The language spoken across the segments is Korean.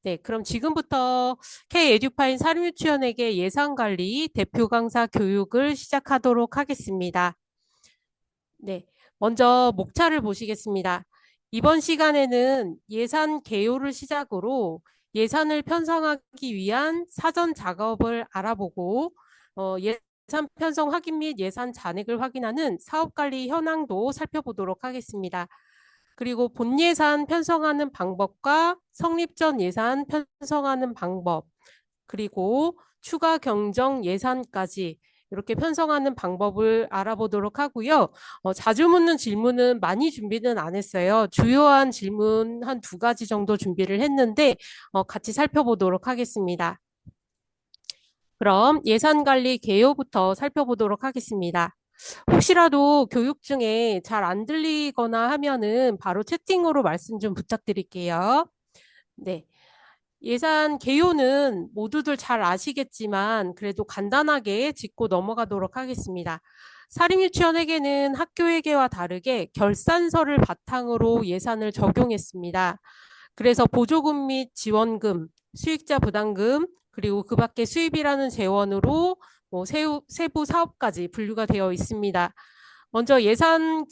네, 그럼 지금부터 K-에듀파인 사립유치원에게 예산관리 대표 강사 교육을 시작하도록 하겠습니다. 네, 먼저 목차를 보시겠습니다. 이번 시간에는 예산 개요를 시작으로 예산을 편성하기 위한 사전 작업을 알아보고 예산 편성 확인 및 예산 잔액을 확인하는 사업관리 현황도 살펴보도록 하겠습니다. 그리고 본 예산 편성하는 방법과 성립 전 예산 편성하는 방법, 그리고 추가 경정 예산까지 이렇게 편성하는 방법을 알아보도록 하고요. 자주 묻는 질문은 많이 준비는 안 했어요. 주요한 질문 한 두 가지 정도 준비를 했는데 같이 살펴보도록 하겠습니다. 그럼 예산관리 개요부터 살펴보도록 하겠습니다. 혹시라도 교육 중에 잘 안 들리거나 하면은 바로 채팅으로 말씀 좀 부탁드릴게요. 네. 예산 개요는 모두들 잘 아시겠지만 그래도 간단하게 짚고 넘어가도록 하겠습니다. 사립유치원에게는 학교에게와 다르게 결산서를 바탕으로 예산을 적용했습니다. 그래서 보조금 및 지원금, 수익자 부담금, 그리고 그 밖에 수입이라는 재원으로 세부 사업까지 분류가 되어 있습니다. 먼저 예산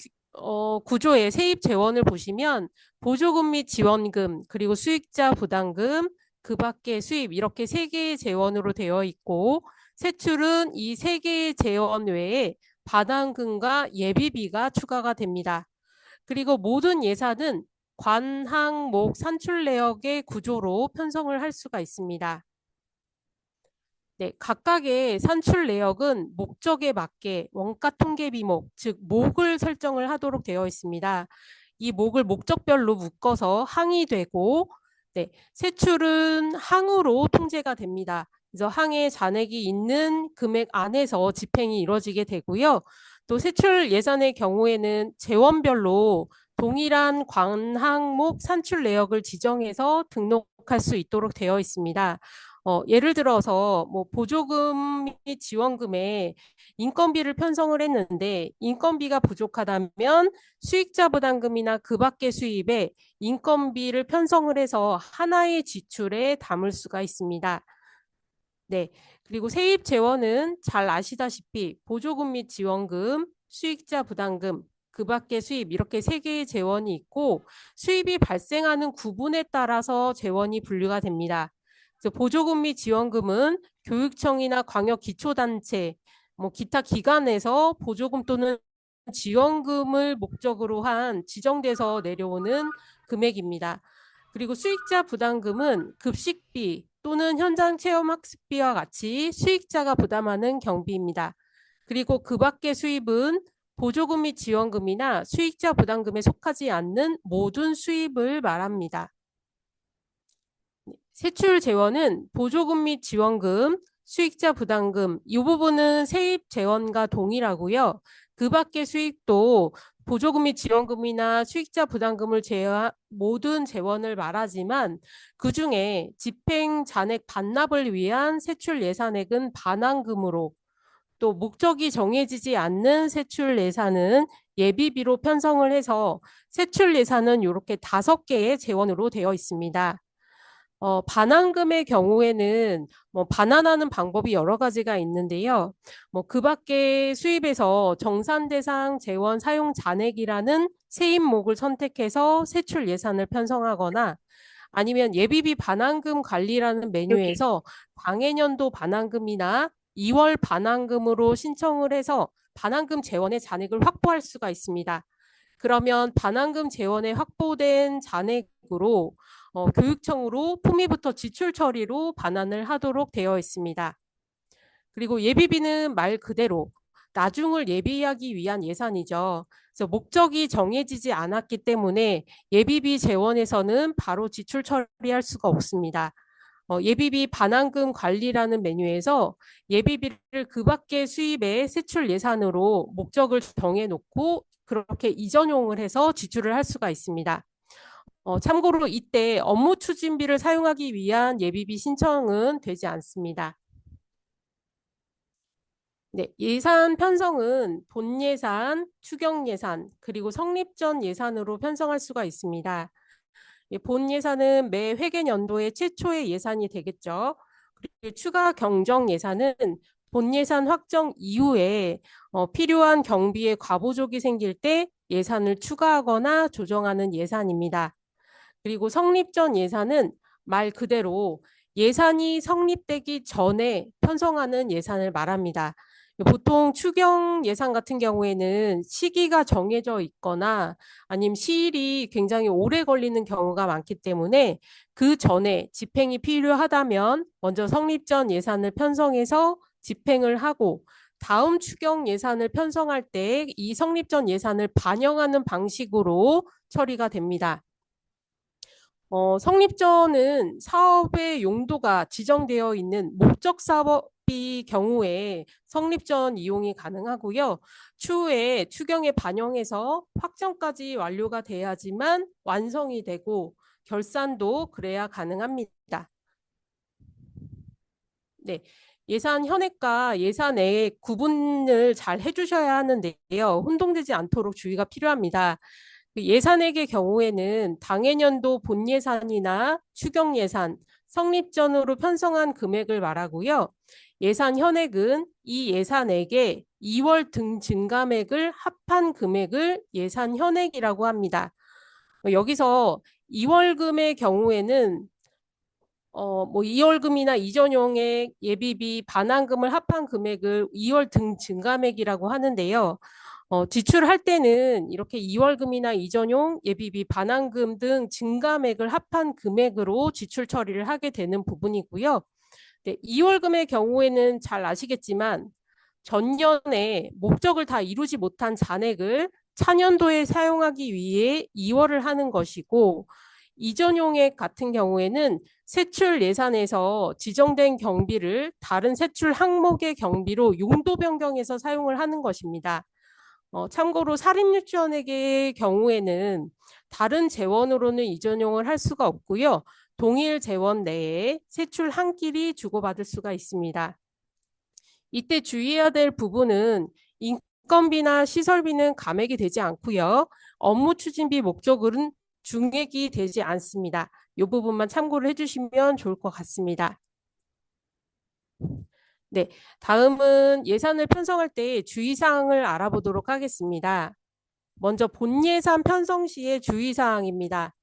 구조의 세입 재원을 보시면 보조금 및 지원금, 그리고 수익자 부담금, 그 밖에 수입 이렇게 세 개의 재원으로 되어 있고 세출은 이 세 개의 재원 외에 반환금과 예비비가 추가가 됩니다. 그리고 모든 예산은 관항목 산출 내역의 구조로 편성을 할 수가 있습니다. 네, 각각의 산출 내역은 목적에 맞게 원가 통계 비목, 즉 목을 설정을 하도록 되어 있습니다. 이 목을 목적별로 묶어서 항이 되고 네, 세출은 항으로 통제가 됩니다. 그래서 항에 잔액이 있는 금액 안에서 집행이 이루어지게 되고요. 또 세출 예산의 경우에는 재원별로 동일한 관항목 산출 내역을 지정해서 등록할 수 있도록 되어 있습니다. 예를 들어서 뭐 보조금 및 지원금에 인건비를 편성을 했는데 인건비가 부족하다면 수익자 부담금이나 그 밖의 수입에 인건비를 편성을 해서 하나의 지출에 담을 수가 있습니다. 네. 그리고 세입 재원은 잘 아시다시피 보조금 및 지원금, 수익자 부담금, 그 밖의 수입 이렇게 세 개의 재원이 있고 수입이 발생하는 구분에 따라서 재원이 분류가 됩니다. 그래서 보조금 및 지원금은 교육청이나 광역기초단체, 뭐 기타 기관에서 보조금 또는 지원금을 목적으로 한 지정돼서 내려오는 금액입니다. 그리고 수익자 부담금은 급식비 또는 현장 체험 학습비와 같이 수익자가 부담하는 경비입니다. 그리고 그 밖의 수입은 보조금 및 지원금이나 수익자 부담금에 속하지 않는 모든 수입을 말합니다. 세출 재원은 보조금 및 지원금, 수익자 부담금 이 부분은 세입 재원과 동일하고요. 그 밖의 수익도 보조금 및 지원금이나 수익자 부담금을 제외한 모든 재원을 말하지만 그중에 집행 잔액 반납을 위한 세출 예산액은 반환금으로 또 목적이 정해지지 않는 세출 예산은 예비비로 편성을 해서 세출 예산은 이렇게 5개의 재원으로 되어 있습니다. 반환금의 경우에는 뭐 반환하는 방법이 여러 가지가 있는데요. 뭐 그 밖에 수입에서 정산 대상 재원 사용 잔액이라는 세입목을 선택해서 세출 예산을 편성하거나 아니면 예비비 반환금 관리라는 여기. 메뉴에서 당해년도 반환금이나 2월 반환금으로 신청을 해서 반환금 재원의 잔액을 확보할 수가 있습니다. 그러면 반환금 재원에 확보된 잔액으로 교육청으로 품위부터 지출 처리로 반환을 하도록 되어 있습니다. 그리고 예비비는 말 그대로 나중을 예비하기 위한 예산이죠. 그래서 목적이 정해지지 않았기 때문에 예비비 재원에서는 바로 지출 처리할 수가 없습니다. 예비비 반환금 관리라는 메뉴에서 예비비를 그 밖의 수입의 세출 예산으로 목적을 정해놓고 그렇게 이전용을 해서 지출을 할 수가 있습니다. 참고로 이때 업무 추진비를 사용하기 위한 예비비 신청은 되지 않습니다. 네, 예산 편성은 본 예산, 추경 예산, 그리고 성립 전 예산으로 편성할 수가 있습니다. 본 예산은 매 회계연도의 최초의 예산이 되겠죠. 그리고 추가 경정 예산은 본 예산 확정 이후에 필요한 경비의 과부족이 생길 때 예산을 추가하거나 조정하는 예산입니다. 그리고 성립 전 예산은 말 그대로 예산이 성립되기 전에 편성하는 예산을 말합니다. 보통 추경 예산 같은 경우에는 시기가 정해져 있거나 아니면 시일이 굉장히 오래 걸리는 경우가 많기 때문에 그 전에 집행이 필요하다면 먼저 성립 전 예산을 편성해서 집행을 하고 다음 추경 예산을 편성할 때 이 성립 전 예산을 반영하는 방식으로 처리가 됩니다. 성립전은 사업의 용도가 지정되어 있는 목적 사업이 경우에 성립전 이용이 가능하고요. 추후에 추경에 반영해서 확정까지 완료가 돼야지만 완성이 되고 결산도 그래야 가능합니다. 네. 예산 현액과 예산의 구분을 잘 해주셔야 하는데요. 혼동되지 않도록 주의가 필요합니다. 예산액의 경우에는 당해년도 본 예산이나 추경 예산, 성립 전으로 편성한 금액을 말하고요. 예산 현액은 이 예산액의 2월 등 증감액을 합한 금액을 예산 현액이라고 합니다. 여기서 2월금의 경우에는 2월금이나 이전용액, 예비비, 반환금을 합한 금액을 2월 등 증감액이라고 하는데요. 지출할 때는 이렇게 2월금이나 이전용, 예비비, 반환금 등 증감액을 합한 금액으로 지출 처리를 하게 되는 부분이고요. 네, 2월금의 경우에는 잘 아시겠지만 전년에 목적을 다 이루지 못한 잔액을 차년도에 사용하기 위해 2월을 하는 것이고 이전용액 같은 경우에는 세출 예산에서 지정된 경비를 다른 세출 항목의 경비로 용도 변경해서 사용을 하는 것입니다. 참고로 사립유치원액의 경우에는 다른 재원으로는 이전용을 할 수가 없고요. 동일 재원 내에 세출 한 끼리 주고받을 수가 있습니다. 이때 주의해야 될 부분은 인건비나 시설비는 감액이 되지 않고요. 업무 추진비 목적은 중액이 되지 않습니다. 이 부분만 참고를 해주시면 좋을 것 같습니다. 네, 다음은 예산을 편성할 때 주의사항을 알아보도록 하겠습니다. 먼저 본 예산 편성 시의 주의사항입니다.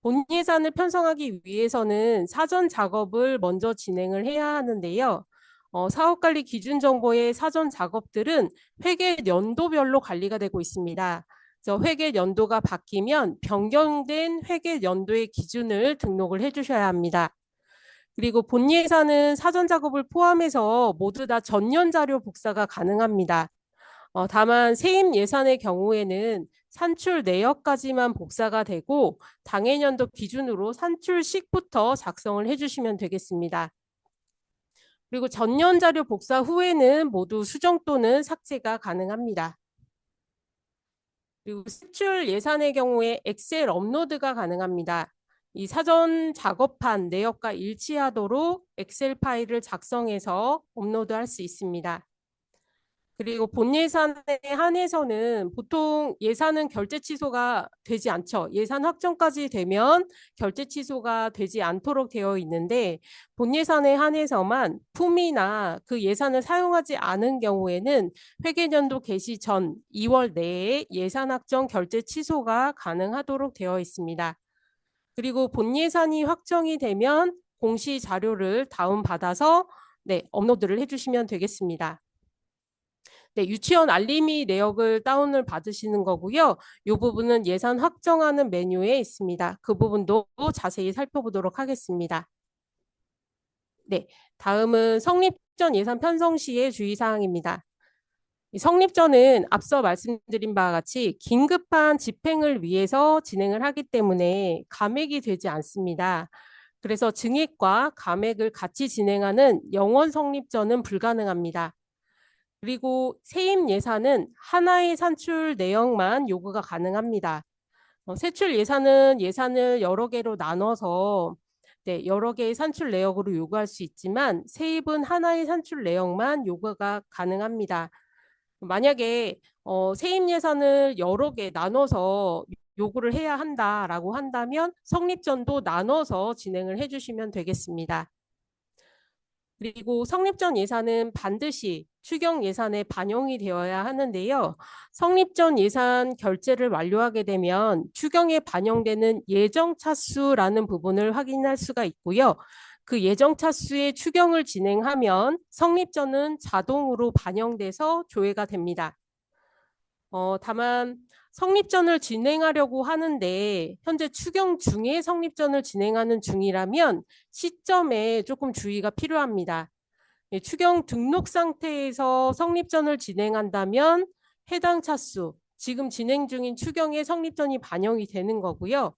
본 예산을 편성하기 위해서는 사전 작업을 먼저 진행을 해야 하는데요. 사업관리 기준 정보의 사전 작업들은 회계 연도별로 관리가 되고 있습니다. 그래서 회계 연도가 바뀌면 변경된 회계 연도의 기준을 등록을 해주셔야 합니다. 그리고 본 예산은 사전 작업을 포함해서 모두 다 전년 자료 복사가 가능합니다. 다만 세입 예산의 경우에는 산출 내역까지만 복사가 되고 당해년도 기준으로 산출식부터 작성을 해주시면 되겠습니다. 그리고 전년 자료 복사 후에는 모두 수정 또는 삭제가 가능합니다. 그리고 세출 예산의 경우에 엑셀 업로드가 가능합니다. 이 사전 작업한 내역과 일치하도록 엑셀 파일을 작성해서 업로드할 수 있습니다. 그리고 본 예산에 한해서는 보통 예산은 결제 취소가 되지 않죠. 예산 확정까지 되면 결제 취소가 되지 않도록 되어 있는데 본 예산에 한해서만 품이나 그 예산을 사용하지 않은 경우에는 회계연도 개시 전 2월 내에 예산 확정 결제 취소가 가능하도록 되어 있습니다. 그리고 본 예산이 확정이 되면 공시 자료를 다운받아서 업로드를 해주시면 되겠습니다. 네, 유치원 알림이 내역을 다운을 받으시는 거고요. 이 부분은 예산 확정하는 메뉴에 있습니다. 그 부분도 자세히 살펴보도록 하겠습니다. 네, 다음은 성립전 예산 편성 시의 주의사항입니다. 성립전은 앞서 말씀드린 바와 같이 긴급한 집행을 위해서 진행을 하기 때문에 감액이 되지 않습니다. 그래서 증액과 감액을 같이 진행하는 영원 성립전은 불가능합니다. 그리고 세입 예산은 하나의 산출 내역만 요구가 가능합니다. 세출 예산은 예산을 여러 개로 나눠서 여러 개의 산출 내역으로 요구할 수 있지만 세입은 하나의 산출 내역만 요구가 가능합니다. 만약에 세입 예산을 여러 개 나눠서 요구를 해야 한다라고 한다면 성립전도 나눠서 진행을 해주시면 되겠습니다. 그리고 성립전 예산은 반드시 추경 예산에 반영이 되어야 하는데요. 성립전 예산 결제를 완료하게 되면 추경에 반영되는 예정 차수라는 부분을 확인할 수가 있고요. 그 예정 차수의 추경을 진행하면 성립전은 자동으로 반영돼서 조회가 됩니다. 다만 성립전을 진행하려고 하는데 현재 추경 중에 성립전을 진행하는 중이라면 시점에 조금 주의가 필요합니다. 예, 추경 등록 상태에서 성립전을 진행한다면 해당 차수, 지금 진행 중인 추경에 성립전이 반영이 되는 거고요.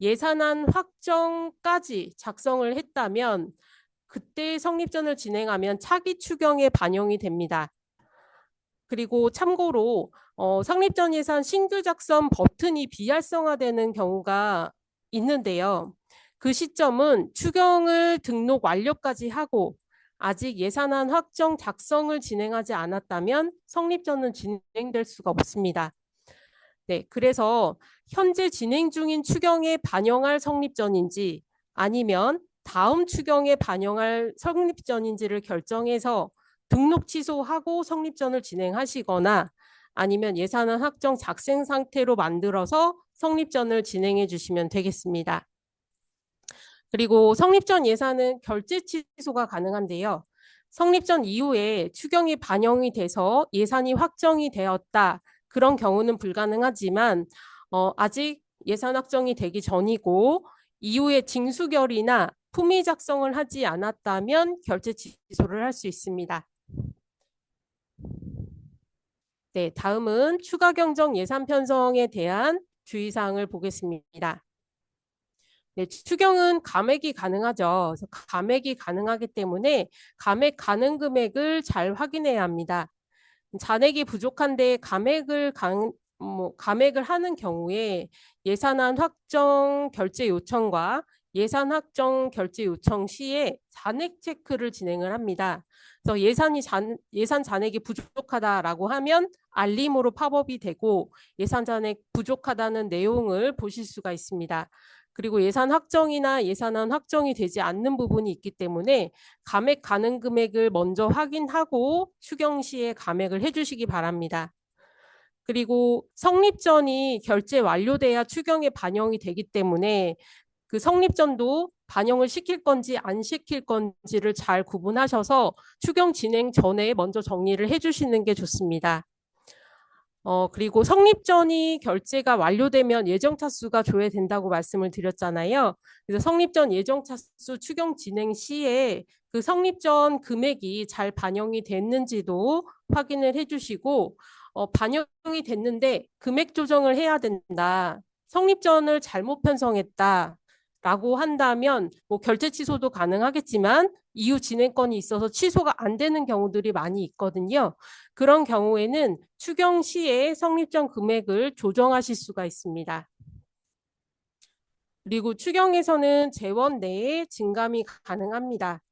예산안 확정까지 작성을 했다면 그때 성립전을 진행하면 차기 추경에 반영이 됩니다. 그리고 참고로 성립전 예산 신규 작성 버튼이 비활성화되는 경우가 있는데요. 그 시점은 추경을 등록 완료까지 하고 아직 예산안 확정 작성을 진행하지 않았다면 성립전은 진행될 수가 없습니다. 네, 그래서 현재 진행 중인 추경에 반영할 성립전인지 아니면 다음 추경에 반영할 성립전인지를 결정해서 등록 취소하고 성립전을 진행하시거나 아니면 예산안 확정 작성 상태로 만들어서 성립전을 진행해 주시면 되겠습니다. 그리고 성립전 예산은 결제 취소가 가능한데요. 성립전 이후에 추경이 반영이 돼서 예산이 확정이 되었다. 그런 경우는 불가능하지만 아직 예산 확정이 되기 전이고 이후에 징수결이나 품위 작성을 하지 않았다면 결제 취소를 할 수 있습니다. 네, 다음은 추가 경정 예산 편성에 대한 주의사항을 보겠습니다. 네, 추경은 감액이 가능하죠. 그래서 감액이 가능하기 때문에 감액 가능 금액을 잘 확인해야 합니다. 잔액이 부족한데 감액을 하는 경우에 예산안 확정 결제 요청과 예산 확정 결제 요청 시에 잔액 체크를 진행을 합니다. 그래서 예산 잔액이 부족하다라고 하면 알림으로 팝업이 되고 예산 잔액 부족하다는 내용을 보실 수가 있습니다. 그리고 예산 확정이나 예산안 확정이 되지 않는 부분이 있기 때문에 감액 가능 금액을 먼저 확인하고 추경 시에 감액을 해주시기 바랍니다. 그리고 성립전이 결제 완료돼야 추경에 반영이 되기 때문에 그 성립전도 반영을 시킬 건지 안 시킬 건지를 잘 구분하셔서 추경 진행 전에 먼저 정리를 해주시는 게 좋습니다. 그리고 성립전이 결제가 완료되면 예정차수가 조회된다고 말씀을 드렸잖아요. 그래서 성립전 예정차수 추경 진행 시에 그 성립전 금액이 잘 반영이 됐는지도 확인을 해주시고 반영이 됐는데 금액 조정을 해야 된다. 성립전을 잘못 편성했다. 라고 한다면 뭐 결제 취소도 가능하겠지만 이후 진행권이 있어서 취소가 안 되는 경우들이 많이 있거든요. 그런 경우에는 추경 시에 성립전 금액을 조정하실 수가 있습니다. 그리고 추경에서는 재원 내에 증감이 가능합니다.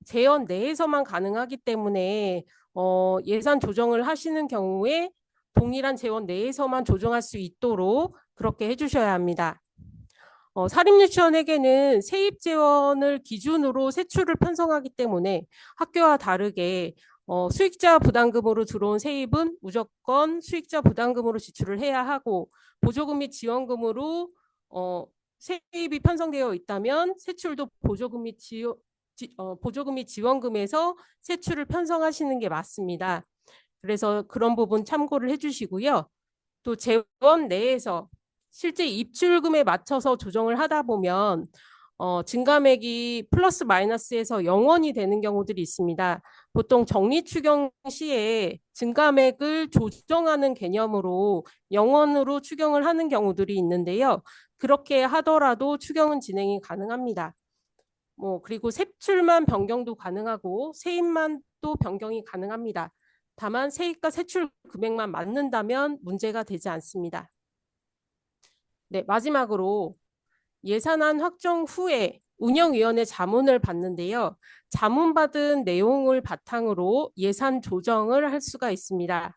재원 내에서만 가능하기 때문에 예산 조정을 하시는 경우에 동일한 재원 내에서만 조정할 수 있도록 그렇게 해주셔야 합니다. 사립유치원에게는 세입재원을 기준으로 세출을 편성하기 때문에 학교와 다르게 수익자 부담금으로 들어온 세입은 무조건 수익자 부담금으로 지출을 해야 하고 보조금 및 지원금으로 세입이 편성되어 있다면 세출도 보조금 및 지원금에서 세출을 편성하시는 게 맞습니다. 그래서 그런 부분 참고를 해주시고요. 또 재원 내에서 실제 입출금에 맞춰서 조정을 하다 보면 증감액이 플러스 마이너스에서 0원이 되는 경우들이 있습니다. 보통 정리추경 시에 증감액을 조정하는 개념으로 0원으로 추경을 하는 경우들이 있는데요. 그렇게 하더라도 추경은 진행이 가능합니다. 그리고 세출만 변경도 가능하고 세입만 또 변경이 가능합니다. 다만 세입과 세출 금액만 맞는다면 문제가 되지 않습니다. 네, 마지막으로 예산안 확정 후에 운영위원회 자문을 받는데요. 자문받은 내용을 바탕으로 예산 조정을 할 수가 있습니다.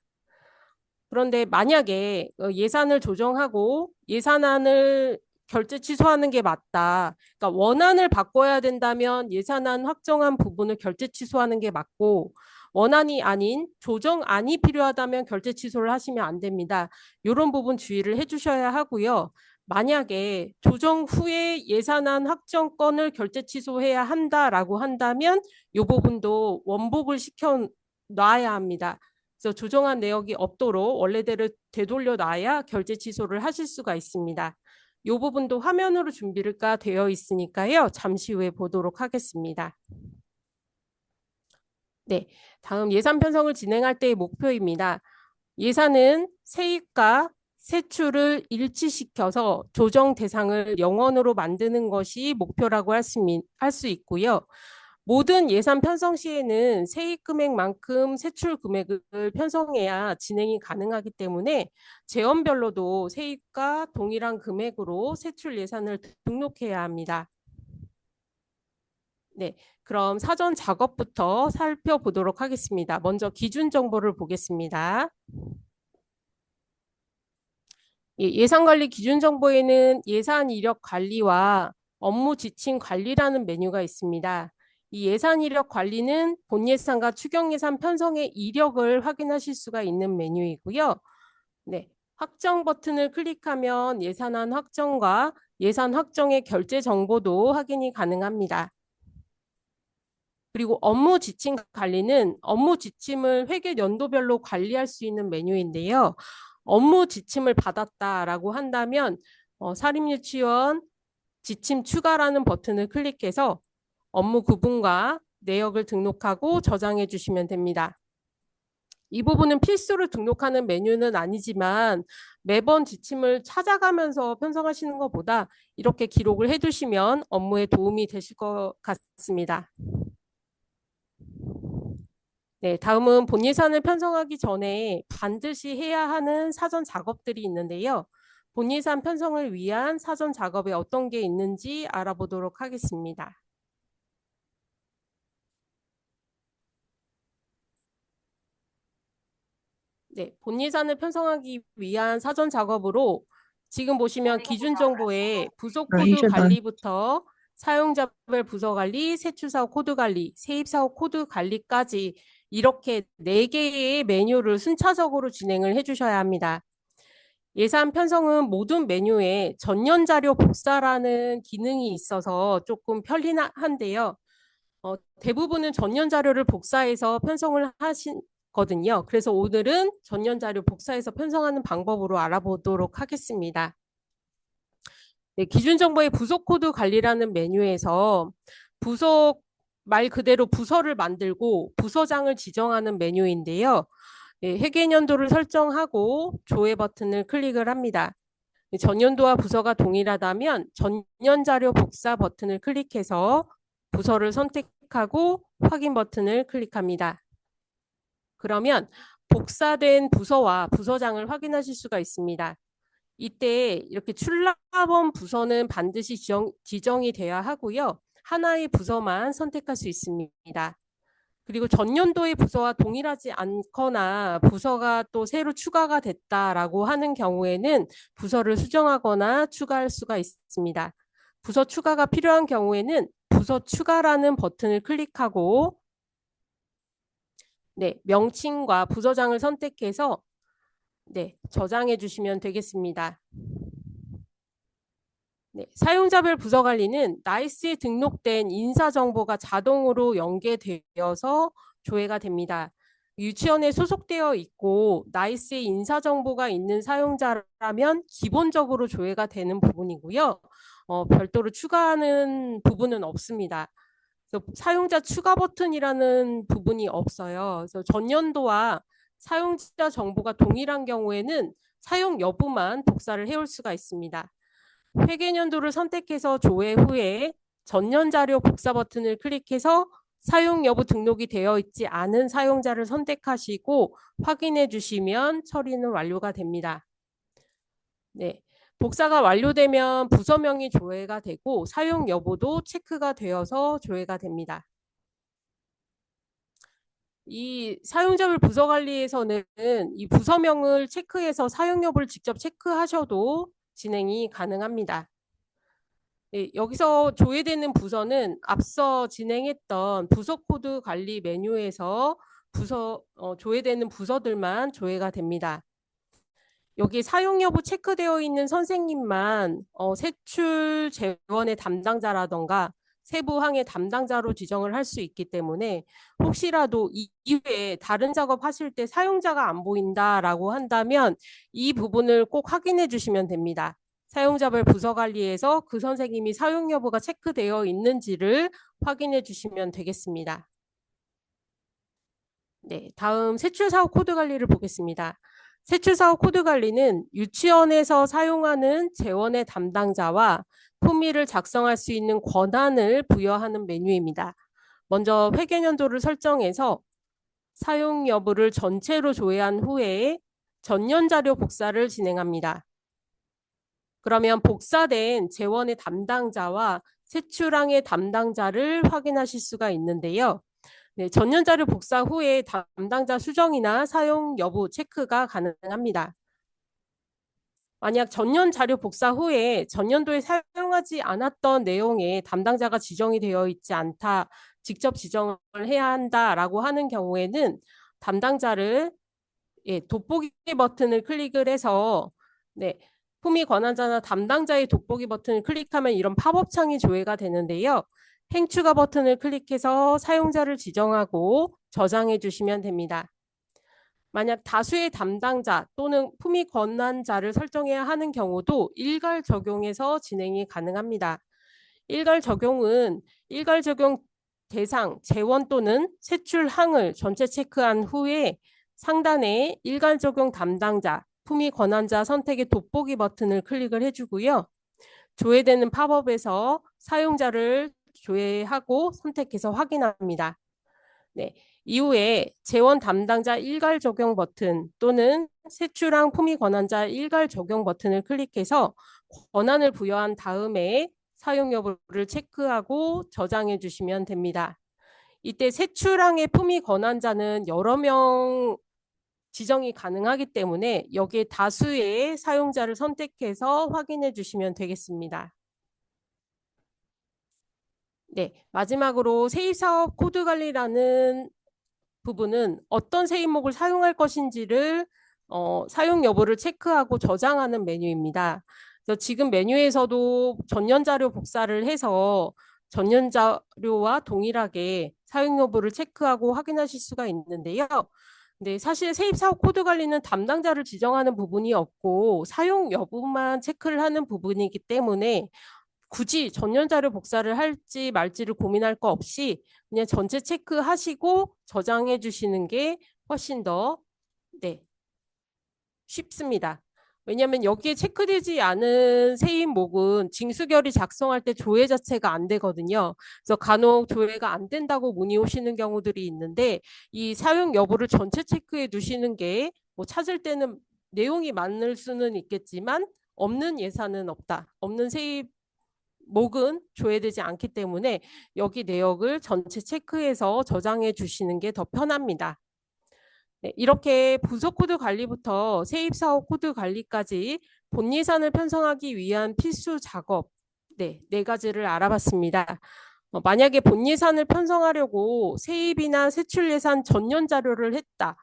그런데 만약에 예산을 조정하고 예산안을 결제 취소하는 게 맞다. 그러니까 원안을 바꿔야 된다면 예산안 확정한 부분을 결제 취소하는 게 맞고 원안이 아닌 조정안이 필요하다면 결제 취소를 하시면 안 됩니다. 이런 부분 주의를 해주셔야 하고요. 만약에 조정 후에 예산안 확정건을 결제 취소해야 한다라고 한다면 이 부분도 원복을 시켜 놔야 합니다. 그래서 조정안 내역이 없도록 원래대로 되돌려 놔야 결제 취소를 하실 수가 있습니다. 이 부분도 화면으로 준비가 되어 있으니까요. 잠시 후에 보도록 하겠습니다. 네, 다음 예산 편성을 진행할 때의 목표입니다. 예산은 세입과 세출을 일치시켜서 조정 대상을 0원으로 만드는 것이 목표라고 할 수 있고요. 모든 예산 편성 시에는 세입 금액만큼 세출 금액을 편성해야 진행이 가능하기 때문에 재원별로도 세입과 동일한 금액으로 세출 예산을 등록해야 합니다. 네, 그럼 사전 작업부터 살펴보도록 하겠습니다. 먼저 기준 정보를 보겠습니다. 예산관리 기준 정보에는 예산 이력 관리와 업무 지침 관리라는 메뉴가 있습니다. 이 예산 이력 관리는 본 예산과 추경 예산 편성의 이력을 확인하실 수가 있는 메뉴이고요. 네, 확정 버튼을 클릭하면 예산안 확정과 예산 확정의 결제 정보도 확인이 가능합니다. 그리고 업무 지침 관리는 업무 지침을 회계 연도별로 관리할 수 있는 메뉴인데요. 업무 지침을 받았다라고 한다면 사립유치원 지침 추가라는 버튼을 클릭해서 업무 구분과 내역을 등록하고 저장해 주시면 됩니다. 이 부분은 필수로 등록하는 메뉴는 아니지만 매번 지침을 찾아가면서 편성하시는 것보다 이렇게 기록을 해두시면 업무에 도움이 되실 것 같습니다. 네, 다음은 본 예산을 편성하기 전에 반드시 해야 하는 사전 작업들이 있는데요. 본 예산 편성을 위한 사전 작업에 어떤 게 있는지 알아보도록 하겠습니다. 네, 본 예산을 편성하기 위한 사전 작업으로 지금 보시면 기준 정보에 부서 코드 관리부터 사용자별 부서 관리, 세출사업 코드 관리, 세입사업 코드 관리까지 이렇게 4개의 메뉴를 순차적으로 진행을 해주셔야 합니다. 예산 편성은 모든 메뉴에 전년 자료 복사라는 기능이 있어서 조금 편리한데요. 대부분은 전년 자료를 복사해서 편성을 하시거든요. 그래서 오늘은 전년 자료 복사해서 편성하는 방법으로 알아보도록 하겠습니다. 네, 기준 정보의 부서 코드 관리라는 메뉴에서 부서 말 그대로 부서를 만들고 부서장을 지정하는 메뉴인데요. 네, 회계연도를 설정하고 조회 버튼을 클릭을 합니다. 전년도와 부서가 동일하다면 전년 자료 복사 버튼을 클릭해서 부서를 선택하고 확인 버튼을 클릭합니다. 그러면 복사된 부서와 부서장을 확인하실 수가 있습니다. 이때 이렇게 출납원 부서는 반드시 지정이 돼야 하고요. 하나의 부서만 선택할 수 있습니다. 그리고 전년도의 부서와 동일하지 않거나 부서가 또 새로 추가가 됐다라고 하는 경우에는 부서를 수정하거나 추가할 수가 있습니다. 부서 추가가 필요한 경우에는 부서 추가라는 버튼을 클릭하고 네, 명칭과 부서장을 선택해서 네, 저장해 주시면 되겠습니다. 네, 사용자별 부서 관리는 나이스에 등록된 인사 정보가 자동으로 연계되어서 조회가 됩니다. 유치원에 소속되어 있고 나이스에 인사 정보가 있는 사용자라면 기본적으로 조회가 되는 부분이고요. 별도로 추가하는 부분은 없습니다. 그래서 사용자 추가 버튼이라는 부분이 없어요. 그래서 전년도와 사용자 정보가 동일한 경우에는 사용 여부만 복사를 해올 수가 있습니다. 회계연도를 선택해서 조회 후에 전년 자료 복사 버튼을 클릭해서 사용 여부 등록이 되어 있지 않은 사용자를 선택하시고 확인해 주시면 처리는 완료가 됩니다. 네, 복사가 완료되면 부서명이 조회가 되고 사용 여부도 체크가 되어서 조회가 됩니다. 이 사용자별 부서 관리에서는 이 부서명을 체크해서 사용 여부를 직접 체크하셔도 진행이 가능합니다. 네, 여기서 조회되는 부서는 앞서 진행했던 부서 코드 관리 메뉴에서 조회되는 부서들만 조회가 됩니다. 여기 사용 여부 체크되어 있는 선생님만 세출 재원의 담당자라던가 세부 항의 담당자로 지정을 할 수 있기 때문에 혹시라도 이 이외에 다른 작업 하실 때 사용자가 안 보인다라고 한다면 이 부분을 꼭 확인해 주시면 됩니다. 사용자별 부서 관리에서 그 선생님이 사용 여부가 체크되어 있는지를 확인해 주시면 되겠습니다. 네, 다음 세출 사후 코드 관리를 보겠습니다. 세출 사후 코드 관리는 유치원에서 사용하는 재원의 담당자와 품위를 작성할 수 있는 권한을 부여하는 메뉴입니다. 먼저 회계연도를 설정해서 사용 여부를 전체로 조회한 후에 전년 자료 복사를 진행합니다. 그러면 복사된 재원의 담당자와 세출항의 담당자를 확인하실 수가 있는데요. 네, 전년 자료 복사 후에 담당자 수정이나 사용 여부 체크가 가능합니다. 만약 전년 자료 복사 후에 전년도에 사용하지 않았던 내용에 담당자가 지정이 되어 있지 않다, 직접 지정을 해야 한다라고 하는 경우에는 담당자를 돋보기 버튼을 클릭을 해서 품위 권한자나 담당자의 돋보기 버튼을 클릭하면 이런 팝업 창이 조회가 되는데요. 행추가 버튼을 클릭해서 사용자를 지정하고 저장해 주시면 됩니다. 만약 다수의 담당자 또는 품위 권한자를 설정해야 하는 경우도 일괄 적용해서 진행이 가능합니다. 일괄 적용은 일괄 적용 대상, 재원 또는 세출 항을 전체 체크한 후에 상단에 일괄 적용 담당자, 품위 권한자 선택의 돋보기 버튼을 클릭을 해주고요. 조회되는 팝업에서 사용자를 조회하고 선택해서 확인합니다. 네, 이후에 재원 담당자 일괄 적용 버튼 또는 세출항 품위 권한자 일괄 적용 버튼을 클릭해서 권한을 부여한 다음에 사용 여부를 체크하고 저장해 주시면 됩니다. 이때 세출항의 품위 권한자는 여러 명 지정이 가능하기 때문에 여기에 다수의 사용자를 선택해서 확인해 주시면 되겠습니다. 네, 마지막으로 세입사업 코드 관리라는 부분은 어떤 세입목을 사용할 것인지를 사용 여부를 체크하고 저장하는 메뉴입니다. 그래서 지금 메뉴에서도 전년 자료 복사를 해서 전년 자료와 동일하게 사용 여부를 체크하고 확인하실 수가 있는데요. 네, 사실 세입사업 코드 관리는 담당자를 지정하는 부분이 없고 사용 여부만 체크를 하는 부분이기 때문에 굳이 전년 자료 복사를 할지 말지를 고민할 거 없이 그냥 전체 체크하시고 저장해 주시는 게 훨씬 더 쉽습니다. 왜냐하면 여기에 체크되지 않은 세입목은 징수결의 작성할 때 조회 자체가 안 되거든요. 그래서 간혹 조회가 안 된다고 문의 오시는 경우들이 있는데 이 사용 여부를 전체 체크해 두시는 게 뭐 찾을 때는 내용이 많을 수는 있겠지만 없는 예산은 없다. 없는 세입 목은 조회되지 않기 때문에 여기 내역을 전체 체크해서 저장해 주시는 게 더 편합니다. 네, 이렇게 부서 코드 관리부터 세입사업 코드 관리까지 본 예산을 편성하기 위한 필수 작업 네 가지를 알아봤습니다. 만약에 본 예산을 편성하려고 세입이나 세출 예산 전년 자료를 했다.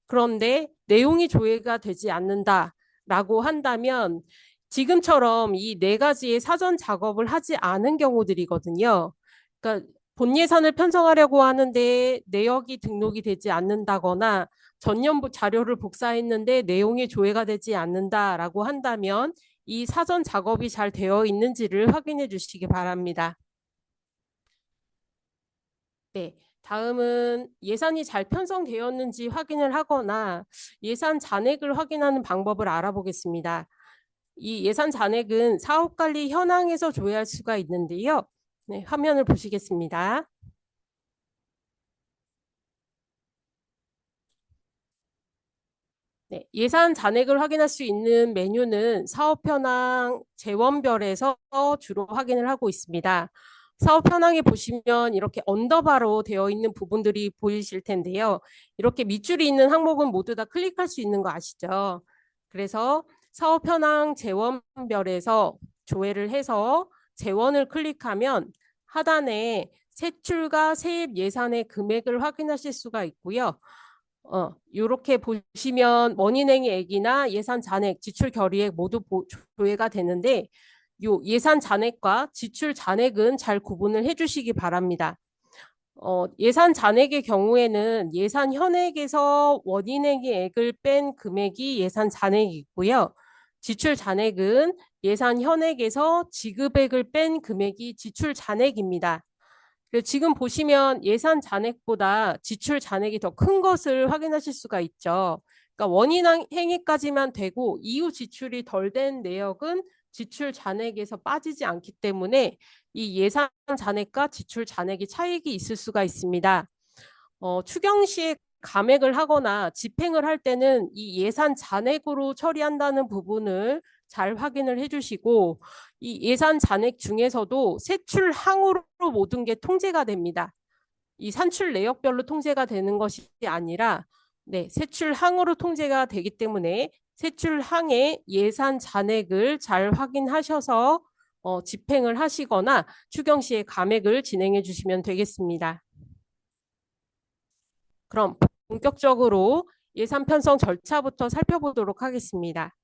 그런데 내용이 조회가 되지 않는다라고 한다면 지금처럼 이 네 가지의 사전 작업을 하지 않은 경우들이거든요. 그러니까 본 예산을 편성하려고 하는데 내역이 등록이 되지 않는다거나 전년 자료를 복사했는데 내용이 조회가 되지 않는다라고 한다면 이 사전 작업이 잘 되어 있는지를 확인해 주시기 바랍니다. 네, 다음은 예산이 잘 편성되었는지 확인을 하거나 예산 잔액을 확인하는 방법을 알아보겠습니다. 이 예산 잔액은 사업관리 현황에서 조회할 수가 있는데요. 네, 화면을 보시겠습니다. 네, 예산 잔액을 확인할 수 있는 메뉴는 사업 현황 재원별에서 주로 확인을 하고 있습니다. 사업 현황에 보시면 이렇게 언더바로 되어 있는 부분들이 보이실 텐데요. 이렇게 밑줄이 있는 항목은 모두 다 클릭할 수 있는 거 아시죠? 그래서 사업 현황 재원별에서 조회를 해서 재원을 클릭하면 하단에 세출과 세입 예산의 금액을 확인하실 수가 있고요. 이렇게 보시면 원인행위액이나 예산 잔액, 지출 결의액 모두 조회가 되는데 요 예산 잔액과 지출 잔액은 잘 구분을 해주시기 바랍니다. 예산 잔액의 경우에는 예산 현액에서 원인행위액을 뺀 금액이 예산 잔액이고요. 지출 잔액은 예산 현액에서 지급액을 뺀 금액이 지출 잔액입니다. 지금 보시면 예산 잔액보다 지출 잔액이 더 큰 것을 확인하실 수가 있죠. 그러니까 원인 행위까지만 되고 이후 지출이 덜 된 내역은 지출 잔액에서 빠지지 않기 때문에 이 예산 잔액과 지출 잔액이 차익이 있을 수가 있습니다. 추경 시에 감액을 하거나 집행을 할 때는 이 예산 잔액으로 처리한다는 부분을 잘 확인을 해주시고 이 예산 잔액 중에서도 세출항으로 모든 게 통제가 됩니다. 이 산출 내역별로 통제가 되는 것이 아니라 세출항으로 통제가 되기 때문에 세출항의 예산 잔액을 잘 확인하셔서 집행을 하시거나 추경 시에 감액을 진행해 주시면 되겠습니다. 그럼 본격적으로 예산 편성 절차부터 살펴보도록 하겠습니다.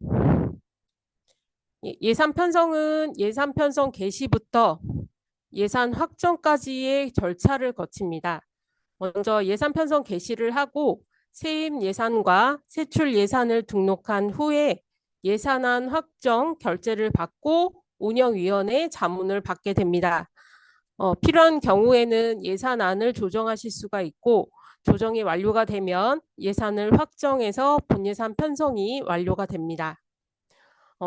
예산 편성은 예산 편성 개시부터 예산 확정까지의 절차를 거칩니다. 먼저 예산 편성 개시를 하고 세입 예산과 세출 예산을 등록한 후에 예산안 확정 결재를 받고 운영위원회 자문을 받게 됩니다. 필요한 경우에는 예산안을 조정하실 수가 있고 조정이 완료가 되면 예산을 확정해서 본예산 편성이 완료가 됩니다.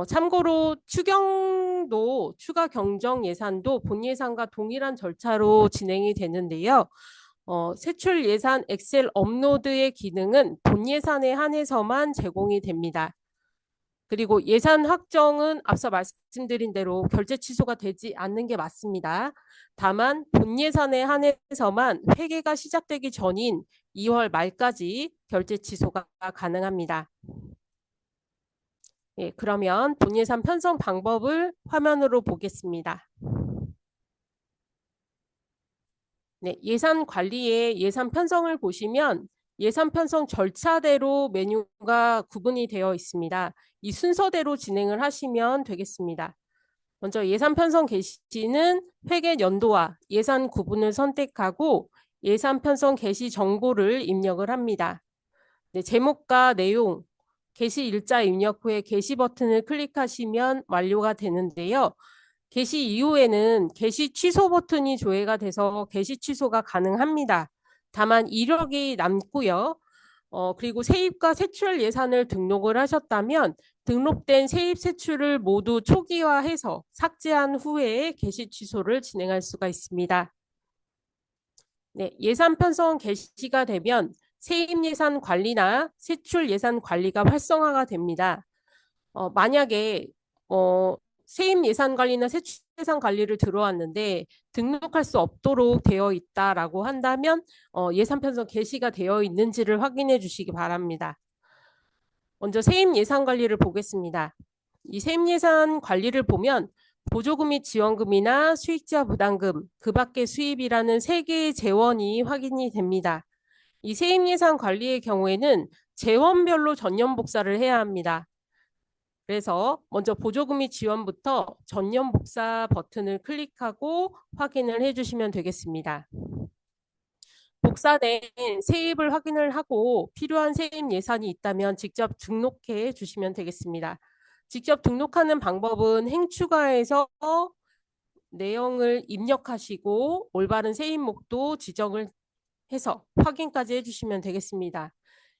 참고로 추경도 추가 경정 예산도 본 예산과 동일한 절차로 진행이 되는데요. 세출 예산 엑셀 업로드의 기능은 본 예산에 한해서만 제공이 됩니다. 그리고 예산 확정은 앞서 말씀드린 대로 결제 취소가 되지 않는 게 맞습니다. 다만 본 예산에 한해서만 회계가 시작되기 전인 2월 말까지 결제 취소가 가능합니다. 그러면 본 예산 편성 방법을 화면으로 보겠습니다. 예산 관리의 예산 편성을 보시면 예산 편성 절차대로 메뉴가 구분이 되어 있습니다. 이 순서대로 진행을 하시면 되겠습니다. 먼저 예산 편성 개시는 회계 연도와 예산 구분을 선택하고 예산 편성 개시 정보를 입력을 합니다. 제목과 내용, 게시 일자 입력 후에 게시 버튼을 클릭하시면 완료가 되는데요. 게시 이후에는 게시 취소 버튼이 조회가 돼서 게시 취소가 가능합니다. 다만 이력이 남고요. 그리고 세입과 세출 예산을 등록을 하셨다면 등록된 세입 세출을 모두 초기화해서 삭제한 후에 게시 취소를 진행할 수가 있습니다. 예산 편성 개시가 되면 세입 예산 관리나 세출 예산 관리가 활성화가 됩니다. 만약에 세입 예산 관리나 세출 예산 관리를 들어왔는데 등록할 수 없도록 되어 있다라고 한다면 예산 편성 개시가 되어 있는지를 확인해 주시기 바랍니다. 먼저 세입 예산 관리를 보겠습니다. 이 세입 예산 관리를 보면 보조금 및 지원금이나 수익자 부담금, 그 밖의 수입이라는 3개의 재원이 확인이 됩니다. 이 세입 예산 관리의 경우에는 재원별로 전년 복사를 해야 합니다. 그래서 먼저 보조금 및 지원부터 전년 복사 버튼을 클릭하고 확인을 해주시면 되겠습니다. 복사된 세입을 확인을 하고 필요한 세입 예산이 있다면 직접 등록해 주시면 되겠습니다. 직접 등록하는 방법은 행추가에서 내용을 입력하시고 올바른 세입목도 지정을 해서 확인까지 해주시면 되겠습니다.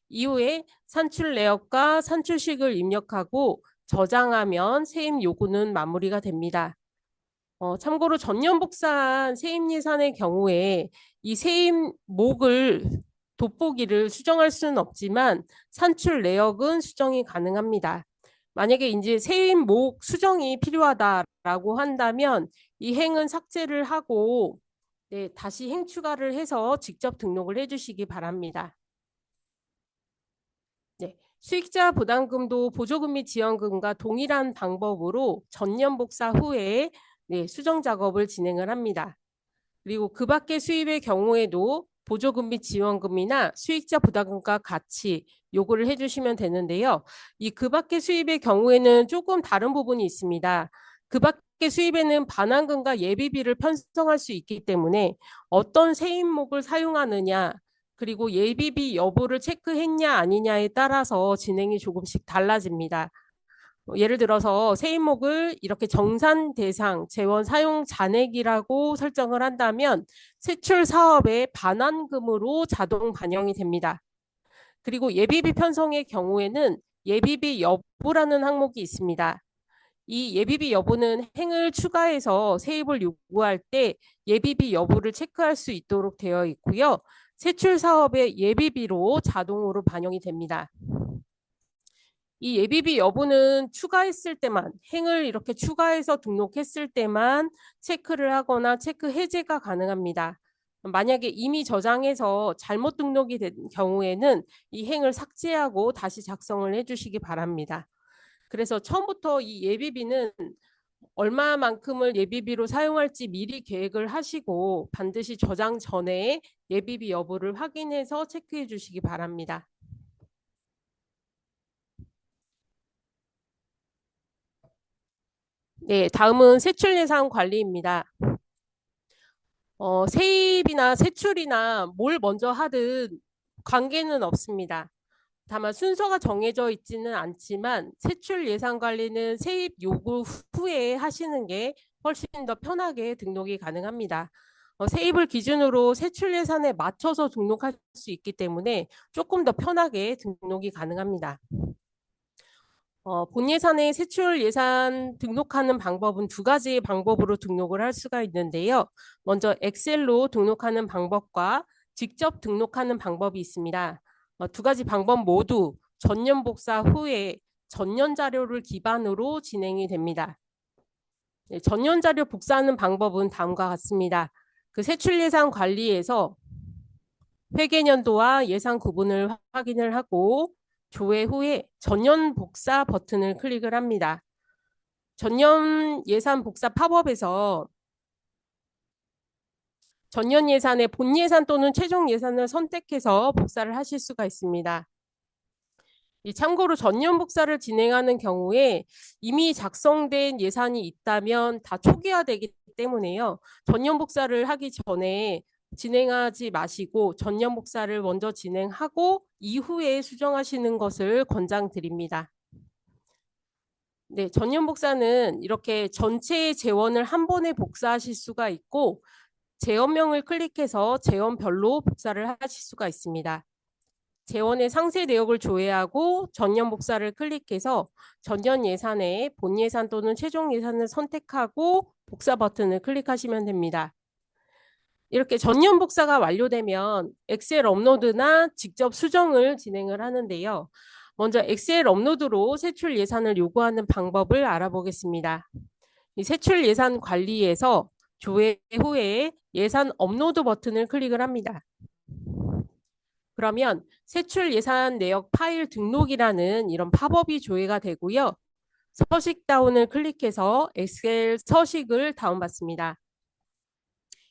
이후에 산출 내역과 산출식을 입력하고 저장하면 세입 요구는 마무리가 됩니다. 참고로 전년 복사한 세입 예산의 경우에 이 세입목을 돋보기를 수정할 수는 없지만 산출 내역은 수정이 가능합니다. 만약에 이제 세입목 수정이 필요하다라고 한다면 이 행은 삭제를 하고 네, 다시 행 추가를 해서 직접 등록을 해주시기 바랍니다. 네, 수익자 부담금도 보조금 및 지원금과 동일한 방법으로 전년 복사 후에 네, 수정 작업을 진행을 합니다. 그리고 그 밖의 수입의 경우에도 보조금 및 지원금이나 수익자 부담금과 같이 요구를 해주시면 되는데요. 이 그 밖의 수입의 경우에는 조금 다른 부분이 있습니다. 그 밖의 수입에는 반환금과 예비비를 편성할 수 있기 때문에 어떤 세입목을 사용하느냐 그리고 예비비 여부를 체크했냐 아니냐에 따라서 진행이 조금씩 달라집니다. 예를 들어서 세입목을 이렇게 정산 대상 재원 사용 잔액이라고 설정을 한다면 세출 사업의 반환금으로 자동 반영이 됩니다. 그리고 예비비 편성의 경우에는 예비비 여부라는 항목이 있습니다. 이 예비비 여부는 행을 추가해서 세입을 요구할 때 예비비 여부를 체크할 수 있도록 되어 있고요. 세출 사업의 예비비로 자동으로 반영이 됩니다. 이 예비비 여부는 추가했을 때만, 행을 이렇게 추가해서 등록했을 때만 체크를 하거나 체크 해제가 가능합니다. 만약에 이미 저장해서 잘못 등록이 된 경우에는 이 행을 삭제하고 다시 작성을 해주시기 바랍니다. 그래서 처음부터 이 예비비는 얼마만큼을 예비비로 사용할지 미리 계획을 하시고 반드시 저장 전에 예비비 여부를 확인해서 체크해 주시기 바랍니다. 네, 다음은 세출 예산 관리입니다. 세입이나 세출이나 뭘 먼저 하든 관계는 없습니다. 다만 순서가 정해져 있지는 않지만 세출 예산 관리는 세입 요구 후에 하시는 게 훨씬 더 편하게 등록이 가능합니다. 세입을 기준으로 세출 예산에 맞춰서 등록할 수 있기 때문에 조금 더 편하게 등록이 가능합니다. 본 예산의 세출 예산 등록하는 방법은 두 가지의 방법으로 등록을 할 수가 있는데요. 먼저 엑셀로 등록하는 방법과 직접 등록하는 방법이 있습니다. 두 가지 방법 모두 전년 복사 후에 전년 자료를 기반으로 진행이 됩니다. 네, 전년 자료 복사하는 방법은 다음과 같습니다. 그 세출 예산 관리에서 회계년도와 예산 구분을 확인을 하고 조회 후에 전년 복사 버튼을 클릭을 합니다. 전년 예산 복사 팝업에서 전년 예산의 본 예산 또는 최종 예산을 선택해서 복사를 하실 수가 있습니다. 참고로 전년 복사를 진행하는 경우에 이미 작성된 예산이 있다면 다 초기화되기 때문에요. 전년 복사를 하기 전에 진행하지 마시고 전년 복사를 먼저 진행하고 이후에 수정하시는 것을 권장드립니다. 네, 전년 복사는 이렇게 전체의 재원을 한 번에 복사하실 수가 있고 재원명을 클릭해서 재원별로 복사를 하실 수가 있습니다. 재원의 상세 내역을 조회하고 전년 복사를 클릭해서 전년 예산에 본 예산 또는 최종 예산을 선택하고 복사 버튼을 클릭하시면 됩니다. 이렇게 전년 복사가 완료되면 엑셀 업로드나 직접 수정을 진행을 하는데요. 먼저 엑셀 업로드로 세출 예산을 요구하는 방법을 알아보겠습니다. 이 세출 예산 관리에서 조회 후에 예산 업로드 버튼을 클릭을 합니다. 그러면 세출 예산 내역 파일 등록이라는 이런 팝업이 조회가 되고요. 서식 다운을 클릭해서 엑셀 서식을 다운받습니다.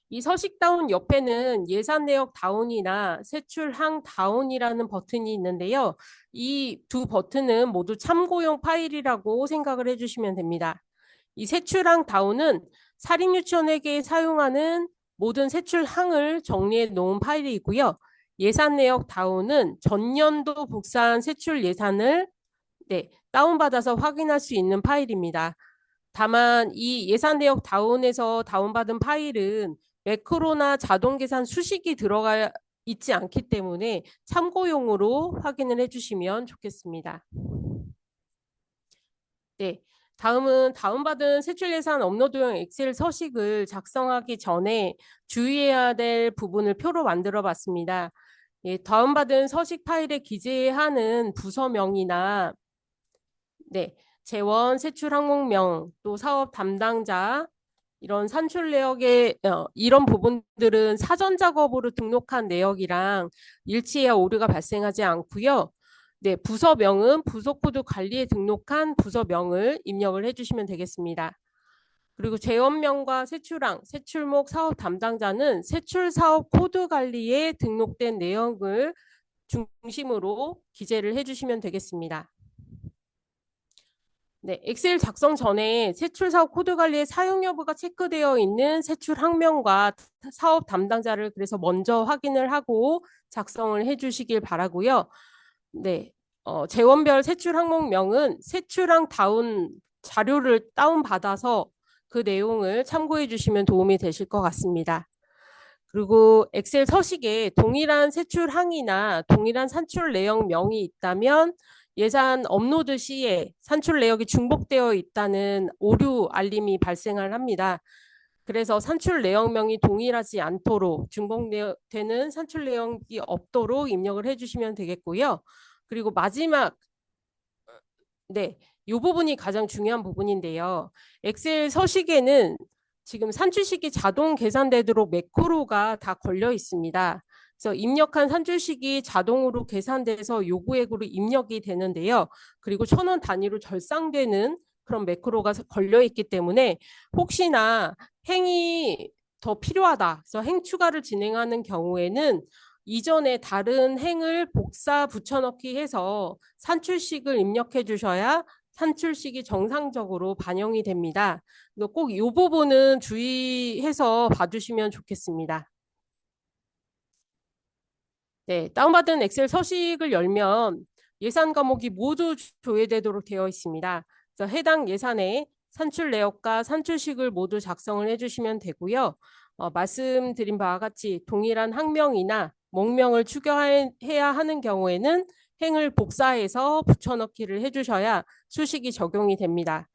이 서식 다운 옆에는 예산 내역 다운이나 세출항 다운이라는 버튼이 있는데요. 이 두 버튼은 모두 참고용 파일이라고 생각을 해주시면 됩니다. 이 세출항 다운은 사립유치원에게 사용하는 모든 세출항을 정리해 놓은 파일이고요. 예산 내역 다운은 전년도 복사한 세출 예산을 다운받아서 확인할 수 있는 파일입니다. 다만 이 예산 내역 다운에서 다운받은 파일은 매크로나 자동 계산 수식이 들어가 있지 않기 때문에 참고용으로 확인을 해주시면 좋겠습니다. 네, 다음은 다운받은 세출 예산 업로드용 엑셀 서식을 작성하기 전에 주의해야 될 부분을 표로 만들어 봤습니다. 예, 다운받은 서식 파일에 기재하는 부서명이나 재원 세출 항목명 또 사업 담당자 이런 산출 내역의 이런 부분들은 사전 작업으로 등록한 내역이랑 일치해야 오류가 발생하지 않고요. 네, 부서명은 부서 코드 관리에 등록한 부서명을 입력을 해주시면 되겠습니다. 그리고 재원명과 세출항, 세출목 사업 담당자는 세출 사업 코드 관리에 등록된 내용을 중심으로 기재를 해주시면 되겠습니다. 네, 엑셀 작성 전에 세출 사업 코드 관리의 사용 여부가 체크되어 있는 세출 항명과 사업 담당자를 그래서 먼저 확인을 하고 작성을 해주시길 바라고요. 네, 재원별 세출 항목명은 세출항 자료를 다운받아서 그 내용을 참고해 주시면 도움이 되실 것 같습니다. 그리고 엑셀 서식에 동일한 세출항이나 동일한 산출 내역명이 있다면 예산 업로드 시에 산출 내역이 중복되어 있다는 오류 알림이 발생을 합니다. 그래서 산출 내역명이 동일하지 않도록 중복되는 산출 내역이 없도록 입력을 해주시면 되겠고요. 그리고 마지막 네, 이 부분이 가장 중요한 부분인데요. 엑셀 서식에는 지금 산출식이 자동 계산되도록 매크로가 다 걸려 있습니다. 그래서 입력한 산출식이 자동으로 계산돼서 요구액으로 입력이 되는데요. 그리고 1,000원 단위로 절상되는 그런 매크로가 걸려 있기 때문에 혹시나 행이 더 필요하다. 그래서 행 추가를 진행하는 경우에는 이전에 다른 행을 복사 붙여넣기 해서 산출식을 입력해 주셔야 산출식이 정상적으로 반영이 됩니다. 꼭 이 부분은 주의해서 봐주시면 좋겠습니다. 네, 다운받은 엑셀 서식을 열면 예산 과목이 모두 조회되도록 되어 있습니다. 그래서 해당 예산에 산출 내역과 산출식을 모두 작성을 해주시면 되고요. 말씀드린 바와 같이 동일한 항명이나 목명을 추가해야 하는 경우에는 행을 복사해서 붙여넣기를 해주셔야 수식이 적용이 됩니다.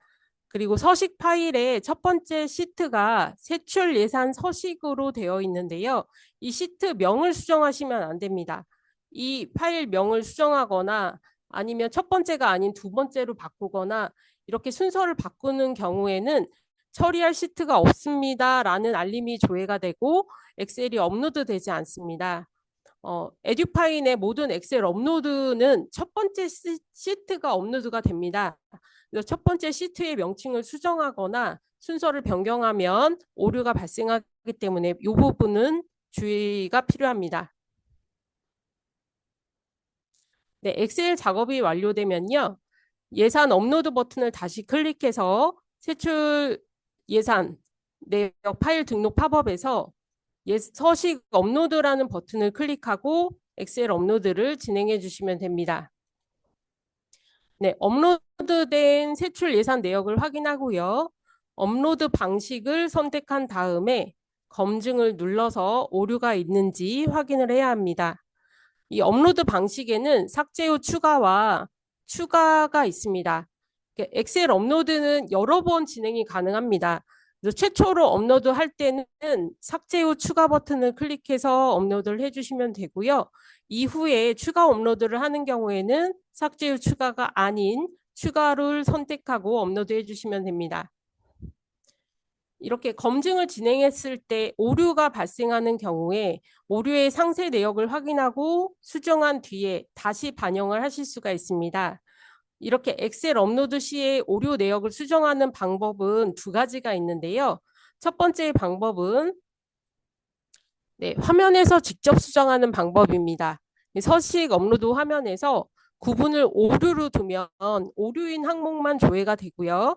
그리고 서식 파일의 첫 번째 시트가 세출 예산 서식으로 되어 있는데요. 이 시트 명을 수정하시면 안 됩니다. 이 파일 명을 수정하거나 아니면 첫 번째가 아닌 두 번째로 바꾸거나 이렇게 순서를 바꾸는 경우에는 처리할 시트가 없습니다라는 알림이 조회가 되고 엑셀이 업로드 되지 않습니다. 에듀파인의 모든 엑셀 업로드는 첫 번째 시트가 업로드가 됩니다. 첫 번째 시트의 명칭을 수정하거나 순서를 변경하면 오류가 발생하기 때문에 이 부분은 주의가 필요합니다. 네, 엑셀 작업이 완료되면요. 예산 업로드 버튼을 다시 클릭해서 세출 예산 내역 파일 등록 팝업에서 서식 업로드라는 버튼을 클릭하고 엑셀 업로드를 진행해 주시면 됩니다. 네, 업로드된 세출 예산 내역을 확인하고요. 업로드 방식을 선택한 다음에 검증을 눌러서 오류가 있는지 확인을 해야 합니다. 이 업로드 방식에는 삭제 후 추가와 추가가 있습니다. 엑셀 업로드는 여러 번 진행이 가능합니다. 최초로 업로드할 때는 삭제 후 추가 버튼을 클릭해서 업로드를 해주시면 되고요. 이후에 추가 업로드를 하는 경우에는 삭제 후 추가가 아닌 추가를 선택하고 업로드 해주시면 됩니다. 이렇게 검증을 진행했을 때 오류가 발생하는 경우에 오류의 상세 내역을 확인하고 수정한 뒤에 다시 반영을 하실 수가 있습니다. 이렇게 엑셀 업로드 시에 오류 내역을 수정하는 방법은 두 가지가 있는데요. 첫 번째 방법은 화면에서 직접 수정하는 방법입니다. 서식 업로드 화면에서 구분을 오류로 두면 오류인 항목만 조회가 되고요.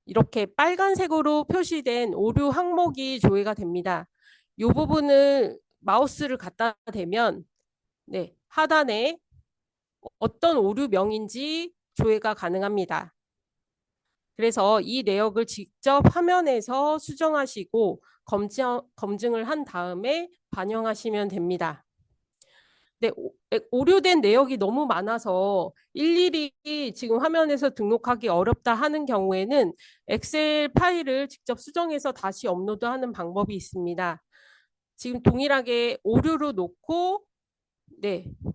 이렇게 빨간색으로 표시된 오류 항목이 조회가 됩니다. 이 부분을 마우스를 갖다 대면 하단에 어떤 오류명인지 조회가 가능합니다. 그래서 이 내역을 직접 화면에서 수정하시고 검증을 한 다음에 반영하시면 됩니다. 네, 오류된 내역이 너무 많아서 일일이 지금 화면에서 등록하기 어렵다 하는 경우에는 엑셀 파일을 직접 수정해서 다시 업로드하는 방법이 있습니다. 지금 동일하게 오류로 놓고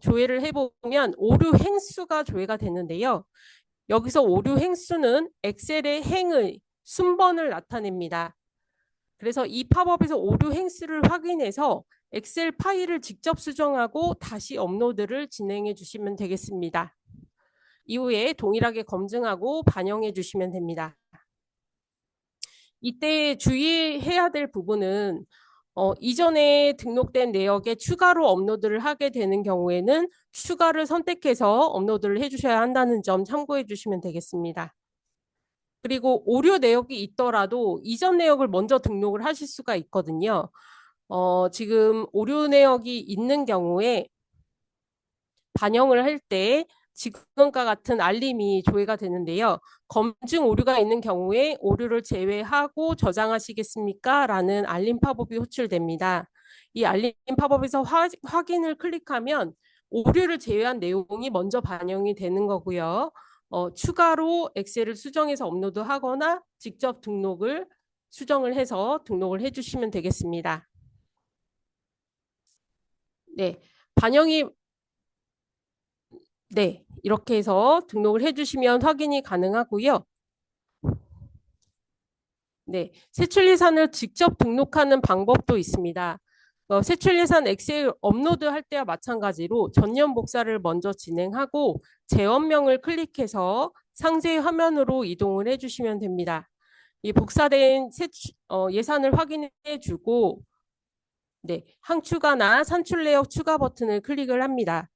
조회를 해보면 오류 행수가 조회가 되는데요. 여기서 오류 행수는 엑셀의 행의 순번을 나타냅니다. 그래서 이 팝업에서 오류 행수를 확인해서 엑셀 파일을 직접 수정하고 다시 업로드를 진행해 주시면 되겠습니다. 이후에 동일하게 검증하고 반영해 주시면 됩니다. 이때 주의해야 될 부분은 이전에 등록된 내역에 추가로 업로드를 하게 되는 경우에는 추가를 선택해서 업로드를 해주셔야 한다는 점 참고해 주시면 되겠습니다. 그리고 오류 내역이 있더라도 이전 내역을 먼저 등록을 하실 수가 있거든요. 지금 오류 내역이 있는 경우에 반영을 할 때 지금과 같은 알림이 조회가 되는데요. 검증 오류가 있는 경우에 오류를 제외하고 저장하시겠습니까? 라는 알림 팝업이 호출됩니다. 이 알림 팝업에서 확인을 클릭하면 오류를 제외한 내용이 먼저 반영이 되는 거고요. 추가로 엑셀을 수정해서 업로드하거나 직접 등록을 수정을 해서 등록을 해주시면 되겠습니다. 네, 반영이 네, 이렇게 해서 등록을 해주시면 확인이 가능하고요. 네, 세출예산을 직접 등록하는 방법도 있습니다. 세출예산 엑셀 업로드할 때와 마찬가지로 전년 복사를 먼저 진행하고 재원명을 클릭해서 상세 화면으로 이동을 해주시면 됩니다. 이 복사된 예산을 확인해 주고 네, 항추가나 산출 내역 추가 버튼을 클릭을 합니다.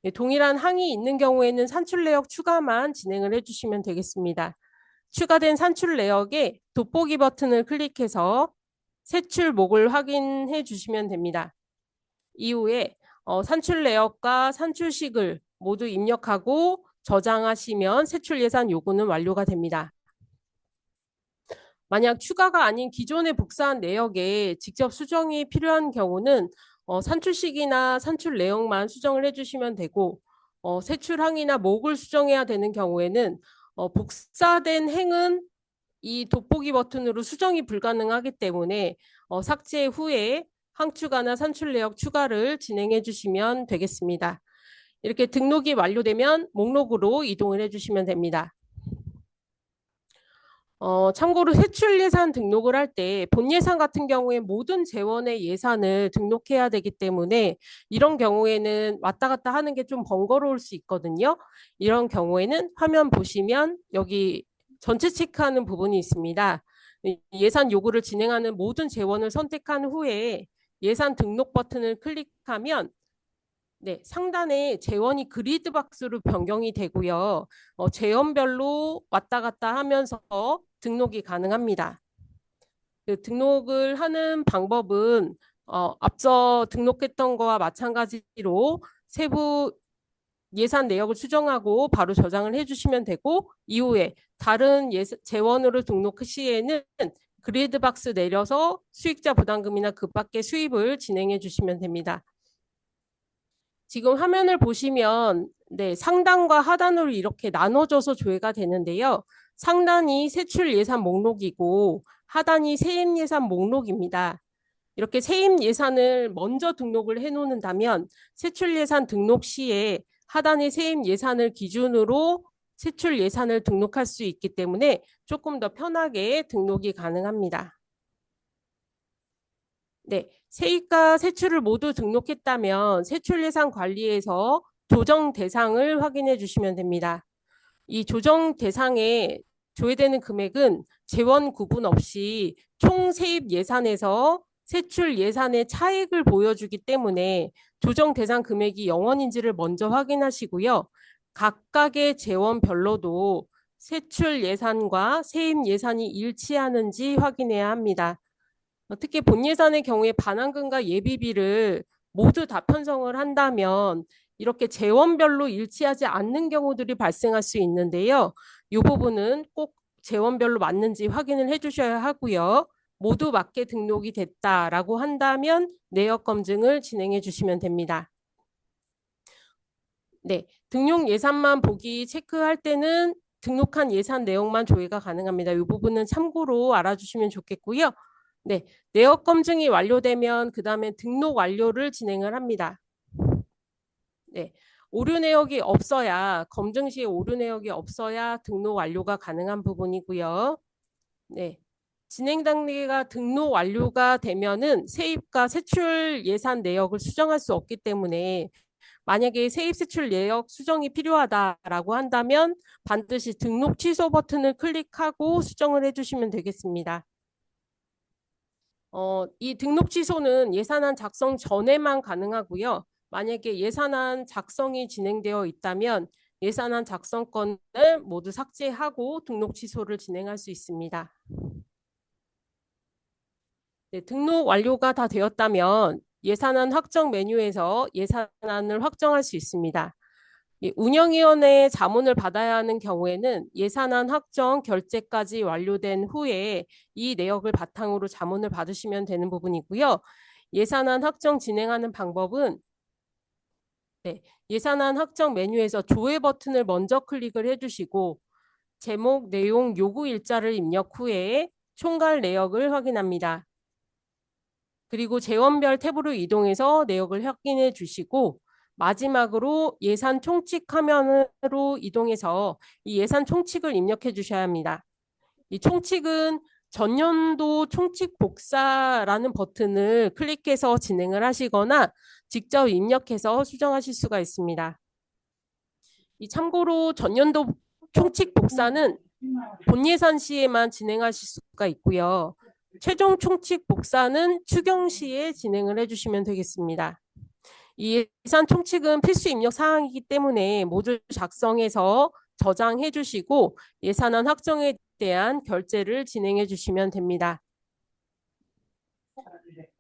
네, 동일한 항이 있는 경우에는 산출 내역 추가만 진행을 해주시면 되겠습니다. 추가된 산출 내역에 돋보기 버튼을 클릭해서 세출목을 확인해 주시면 됩니다. 이후에 산출 내역과 산출식을 모두 입력하고 저장하시면 세출 예산 요구는 완료가 됩니다. 만약 추가가 아닌 기존에 복사한 내역에 직접 수정이 필요한 경우는 산출식이나 산출 내역만 수정을 해주시면 되고 세출항이나 목을 수정해야 되는 경우에는 복사된 행은 이 돋보기 버튼으로 수정이 불가능하기 때문에 삭제 후에 항추가나 산출 내역 추가를 진행해 주시면 되겠습니다. 이렇게 등록이 완료되면 목록으로 이동을 해주시면 됩니다. 참고로 세출 예산 등록을 할 때 본 예산 같은 경우에 모든 재원의 예산을 등록해야 되기 때문에 이런 경우에는 왔다 갔다 하는 게 좀 번거로울 수 있거든요. 이런 경우에는 화면 보시면 여기 전체 체크하는 부분이 있습니다. 예산 요구를 진행하는 모든 재원을 선택한 후에 예산 등록 버튼을 클릭하면 네, 상단에 재원이 그리드 박스로 변경이 되고요. 재원별로 왔다 갔다 하면서 등록이 가능합니다. 그 등록을 하는 방법은 앞서 등록했던 거와 마찬가지로 세부 예산 내역을 수정하고 바로 저장을 해주시면 되고 이후에 다른 재원으로 등록 시에는 그리드 박스 내려서 수익자 부담금이나 그 밖의 수입을 진행해 주시면 됩니다. 지금 화면을 보시면 네, 상단과 하단으로 이렇게 나눠져서 조회가 되는데요. 상단이 세출 예산 목록이고 하단이 세입 예산 목록입니다. 이렇게 세입 예산을 먼저 등록을 해 놓는다면 세출 예산 등록 시에 하단의 세입 예산을 기준으로 세출 예산을 등록할 수 있기 때문에 조금 더 편하게 등록이 가능합니다. 네, 세입과 세출을 모두 등록했다면 세출 예산 관리에서 조정 대상을 확인해 주시면 됩니다. 이 조정 대상에 조회되는 금액은 재원 구분 없이 총 세입 예산에서 세출 예산의 차액을 보여주기 때문에 조정 대상 금액이 0원인지를 먼저 확인하시고요. 각각의 재원별로도 세출 예산과 세입 예산이 일치하는지 확인해야 합니다. 특히 본 예산의 경우에 반환금과 예비비를 모두 다 편성을 한다면 이렇게 재원별로 일치하지 않는 경우들이 발생할 수 있는데요. 이 부분은 꼭 재원별로 맞는지 확인을 해주셔야 하고요. 모두 맞게 등록이 됐다라고 한다면 내역 검증을 진행해 주시면 됩니다. 네, 등록 예산만 보기 체크할 때는 등록한 예산 내용만 조회가 가능합니다. 이 부분은 참고로 알아주시면 좋겠고요. 네, 내역 검증이 완료되면 그 다음에 등록 완료를 진행을 합니다. 네, 오류 내역이 없어야 검증 시에 오류 내역이 없어야 등록 완료가 가능한 부분이고요. 네, 진행 단계가 등록 완료가 되면은 세입과 세출 예산 내역을 수정할 수 없기 때문에 만약에 세입 세출 내역 수정이 필요하다라고 한다면 반드시 등록 취소 버튼을 클릭하고 수정을 해주시면 되겠습니다. 이 등록 취소는 예산안 작성 전에만 가능하고요. 만약에 예산안 작성이 진행되어 있다면 예산안 작성건을 모두 삭제하고 등록 취소를 진행할 수 있습니다. 네, 등록 완료가 다 되었다면 예산안 확정 메뉴에서 예산안을 확정할 수 있습니다. 운영위원회의 자문을 받아야 하는 경우에는 예산안 확정 결제까지 완료된 후에 이 내역을 바탕으로 자문을 받으시면 되는 부분이고요. 예산안 확정 진행하는 방법은 예산안 확정 메뉴에서 조회 버튼을 먼저 클릭을 해주시고 제목, 내용, 요구 일자를 입력 후에 총괄 내역을 확인합니다. 그리고 재원별 탭으로 이동해서 내역을 확인해 주시고 마지막으로 예산 총칙 화면으로 이동해서 이 예산 총칙을 입력해 주셔야 합니다. 이 총칙은 전년도 총칙 복사라는 버튼을 클릭해서 진행을 하시거나 직접 입력해서 수정하실 수가 있습니다. 이 참고로 전년도 총칙 복사는 본 예산 시에만 진행하실 수가 있고요. 최종 총칙 복사는 추경 시에 진행을 해주시면 되겠습니다. 이 예산 총칙은 필수 입력 사항이기 때문에 모두 작성해서 저장해 주시고 예산안 확정에 대한 결제를 진행해 주시면 됩니다.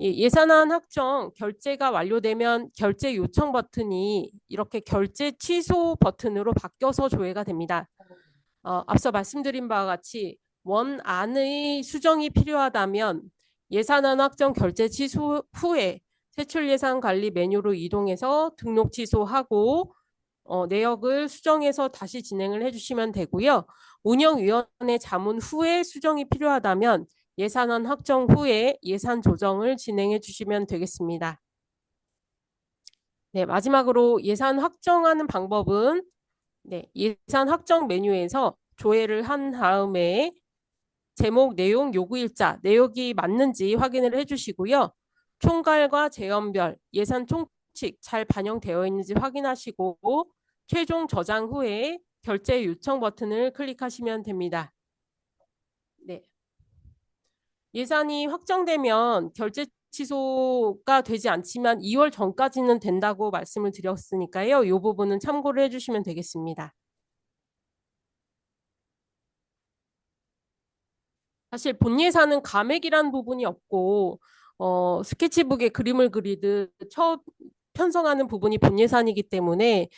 예산안 확정 결제가 완료되면 결제 요청 버튼이 이렇게 결제 취소 버튼으로 바뀌어서 조회가 됩니다. 앞서 말씀드린 바와 같이 원안의 수정이 필요하다면 예산안 확정 결제 취소 후에 세출 예산 관리 메뉴로 이동해서 등록 취소하고 내역을 수정해서 다시 진행을 해주시면 되고요. 운영위원회 자문 후에 수정이 필요하다면 예산안 확정 후에 예산 조정을 진행해 주시면 되겠습니다. 네, 마지막으로 예산 확정하는 방법은 예산 확정 메뉴에서 조회를 한 다음에 제목, 내용, 요구일자, 내역이 맞는지 확인을 해주시고요. 총괄과 재원별, 예산 총칙 잘 반영되어 있는지 확인하시고 최종 저장 후에 결제 요청 버튼을 클릭하시면 됩니다. 네. 예산이 확정되면 결제 취소가 되지 않지만 2월 전까지는 된다고 말씀을 드렸으니까요. 이 부분은 참고를 해주시면 되겠습니다. 사실 본 예산은 감액이라는 부분이 없고 스케치북에 그림을 그리듯 편성하는 부분이 본 예산이기 때문에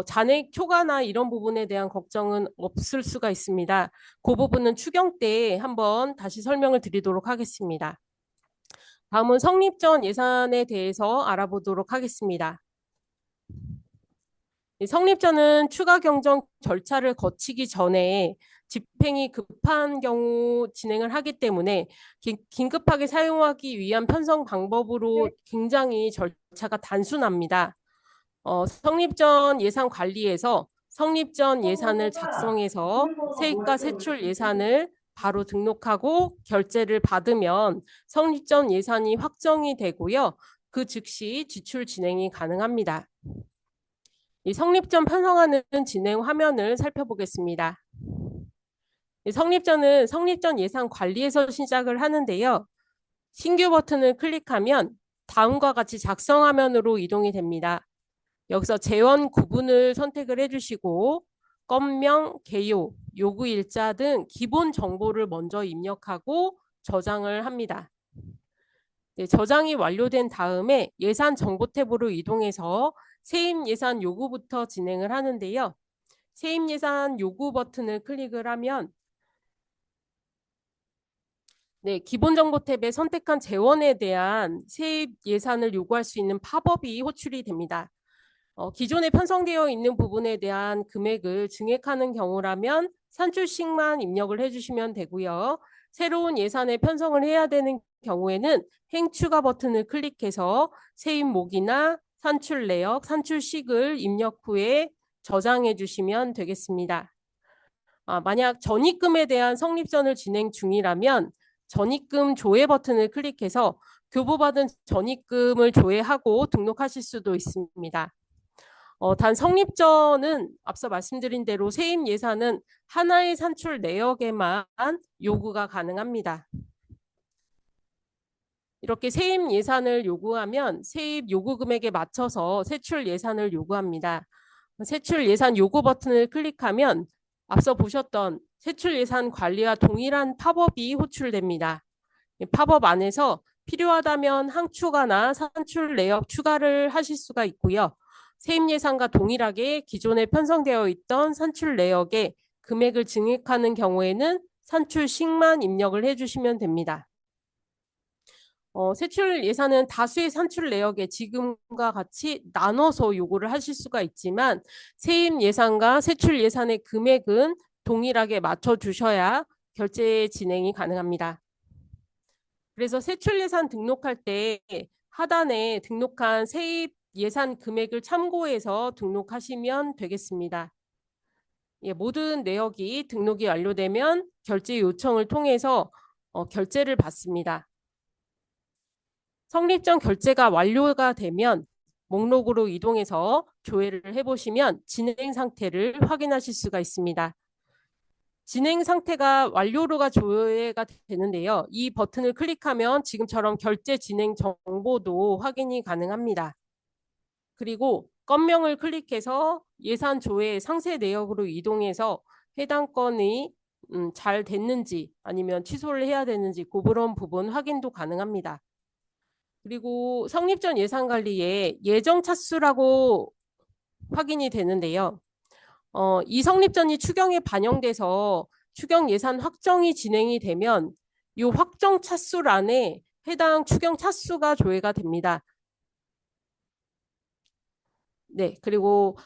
잔액 초과나 이런 부분에 대한 걱정은 없을 수가 있습니다. 그 부분은 추경 때 한번 다시 설명을 드리도록 하겠습니다. 다음은 성립 전 예산에 대해서 알아보도록 하겠습니다. 성립 전은 추가 경정 절차를 거치기 전에 집행이 급한 경우 진행을 하기 때문에 긴급하게 사용하기 위한 편성 방법으로 굉장히 절차가 단순합니다. 성립 전 예산 관리에서 성립 전 예산을 작성해서 세입과 세출 예산을 바로 등록하고 결제를 받으면 성립 전 예산이 확정이 되고요. 그 즉시 지출 진행이 가능합니다. 이 성립 전 편성하는 진행 화면을 살펴보겠습니다. 성립 전은 성립 전 예산 관리에서 시작을 하는데요. 신규 버튼을 클릭하면 다음과 같이 작성 화면으로 이동이 됩니다. 여기서 재원 구분을 선택을 해주시고 건명, 개요, 요구일자 등 기본 정보를 먼저 입력하고 저장을 합니다. 저장이 완료된 다음에 예산 정보 탭으로 이동해서 세입 예산 요구부터 진행을 하는데요. 세입 예산 요구 버튼을 클릭을 하면 기본 정보 탭에 선택한 재원에 대한 세입 예산을 요구할 수 있는 팝업이 호출이 됩니다. 기존에 편성되어 있는 부분에 대한 금액을 증액하는 경우라면 산출식만 입력을 해주시면 되고요. 새로운 예산에 편성을 해야 되는 경우에는 행추가 버튼을 클릭해서 세입목이나 산출 내역, 산출식을 입력 후에 저장해 주시면 되겠습니다. 만약 전입금에 대한 성립전을 진행 중이라면 전입금 조회 버튼을 클릭해서 교부받은 전입금을 조회하고 등록하실 수도 있습니다. 단 성립전은 앞서 말씀드린 대로 세입 예산은 하나의 산출 내역에만 요구가 가능합니다. 이렇게 세입 예산을 요구하면 세입 요구 금액에 맞춰서 세출 예산을 요구합니다. 세출 예산 요구 버튼을 클릭하면 앞서 보셨던 세출 예산 관리와 동일한 팝업이 호출됩니다. 팝업 안에서 필요하다면 항추가나 산출 내역 추가를 하실 수가 있고요. 세입 예산과 동일하게 기존에 편성되어 있던 산출 내역에 금액을 증액하는 경우에는 산출식만 입력을 해주시면 됩니다. 세출 예산은 다수의 산출 내역에 지금과 같이 나눠서 요구를 하실 수가 있지만 세입 예산과 세출 예산의 금액은 동일하게 맞춰주셔야 결제 진행이 가능합니다. 그래서 세출 예산 등록할 때 하단에 등록한 세입 예산 금액을 참고해서 등록하시면 되겠습니다. 예, 모든 내역이 등록이 완료되면 결제 요청을 통해서 결제를 받습니다. 성립 전 결제가 완료가 되면 목록으로 이동해서 조회를 해보시면 진행 상태를 확인하실 수가 있습니다. 진행 상태가 완료로가 조회가 되는데요. 이 버튼을 클릭하면 지금처럼 결제 진행 정보도 확인이 가능합니다. 그리고 건명을 클릭해서 예산 조회 상세 내역으로 이동해서 해당 건이 잘 됐는지 아니면 취소를 해야 되는지 그런 부분 확인도 가능합니다. 그리고 성립 전 예산 관리에 예정 차수라고 확인이 되는데요. 이 성립 전이 추경에 반영돼서 추경 예산 확정이 진행이 되면 이 확정 차수란에 해당 추경 차수가 조회가 됩니다. 네, 그리고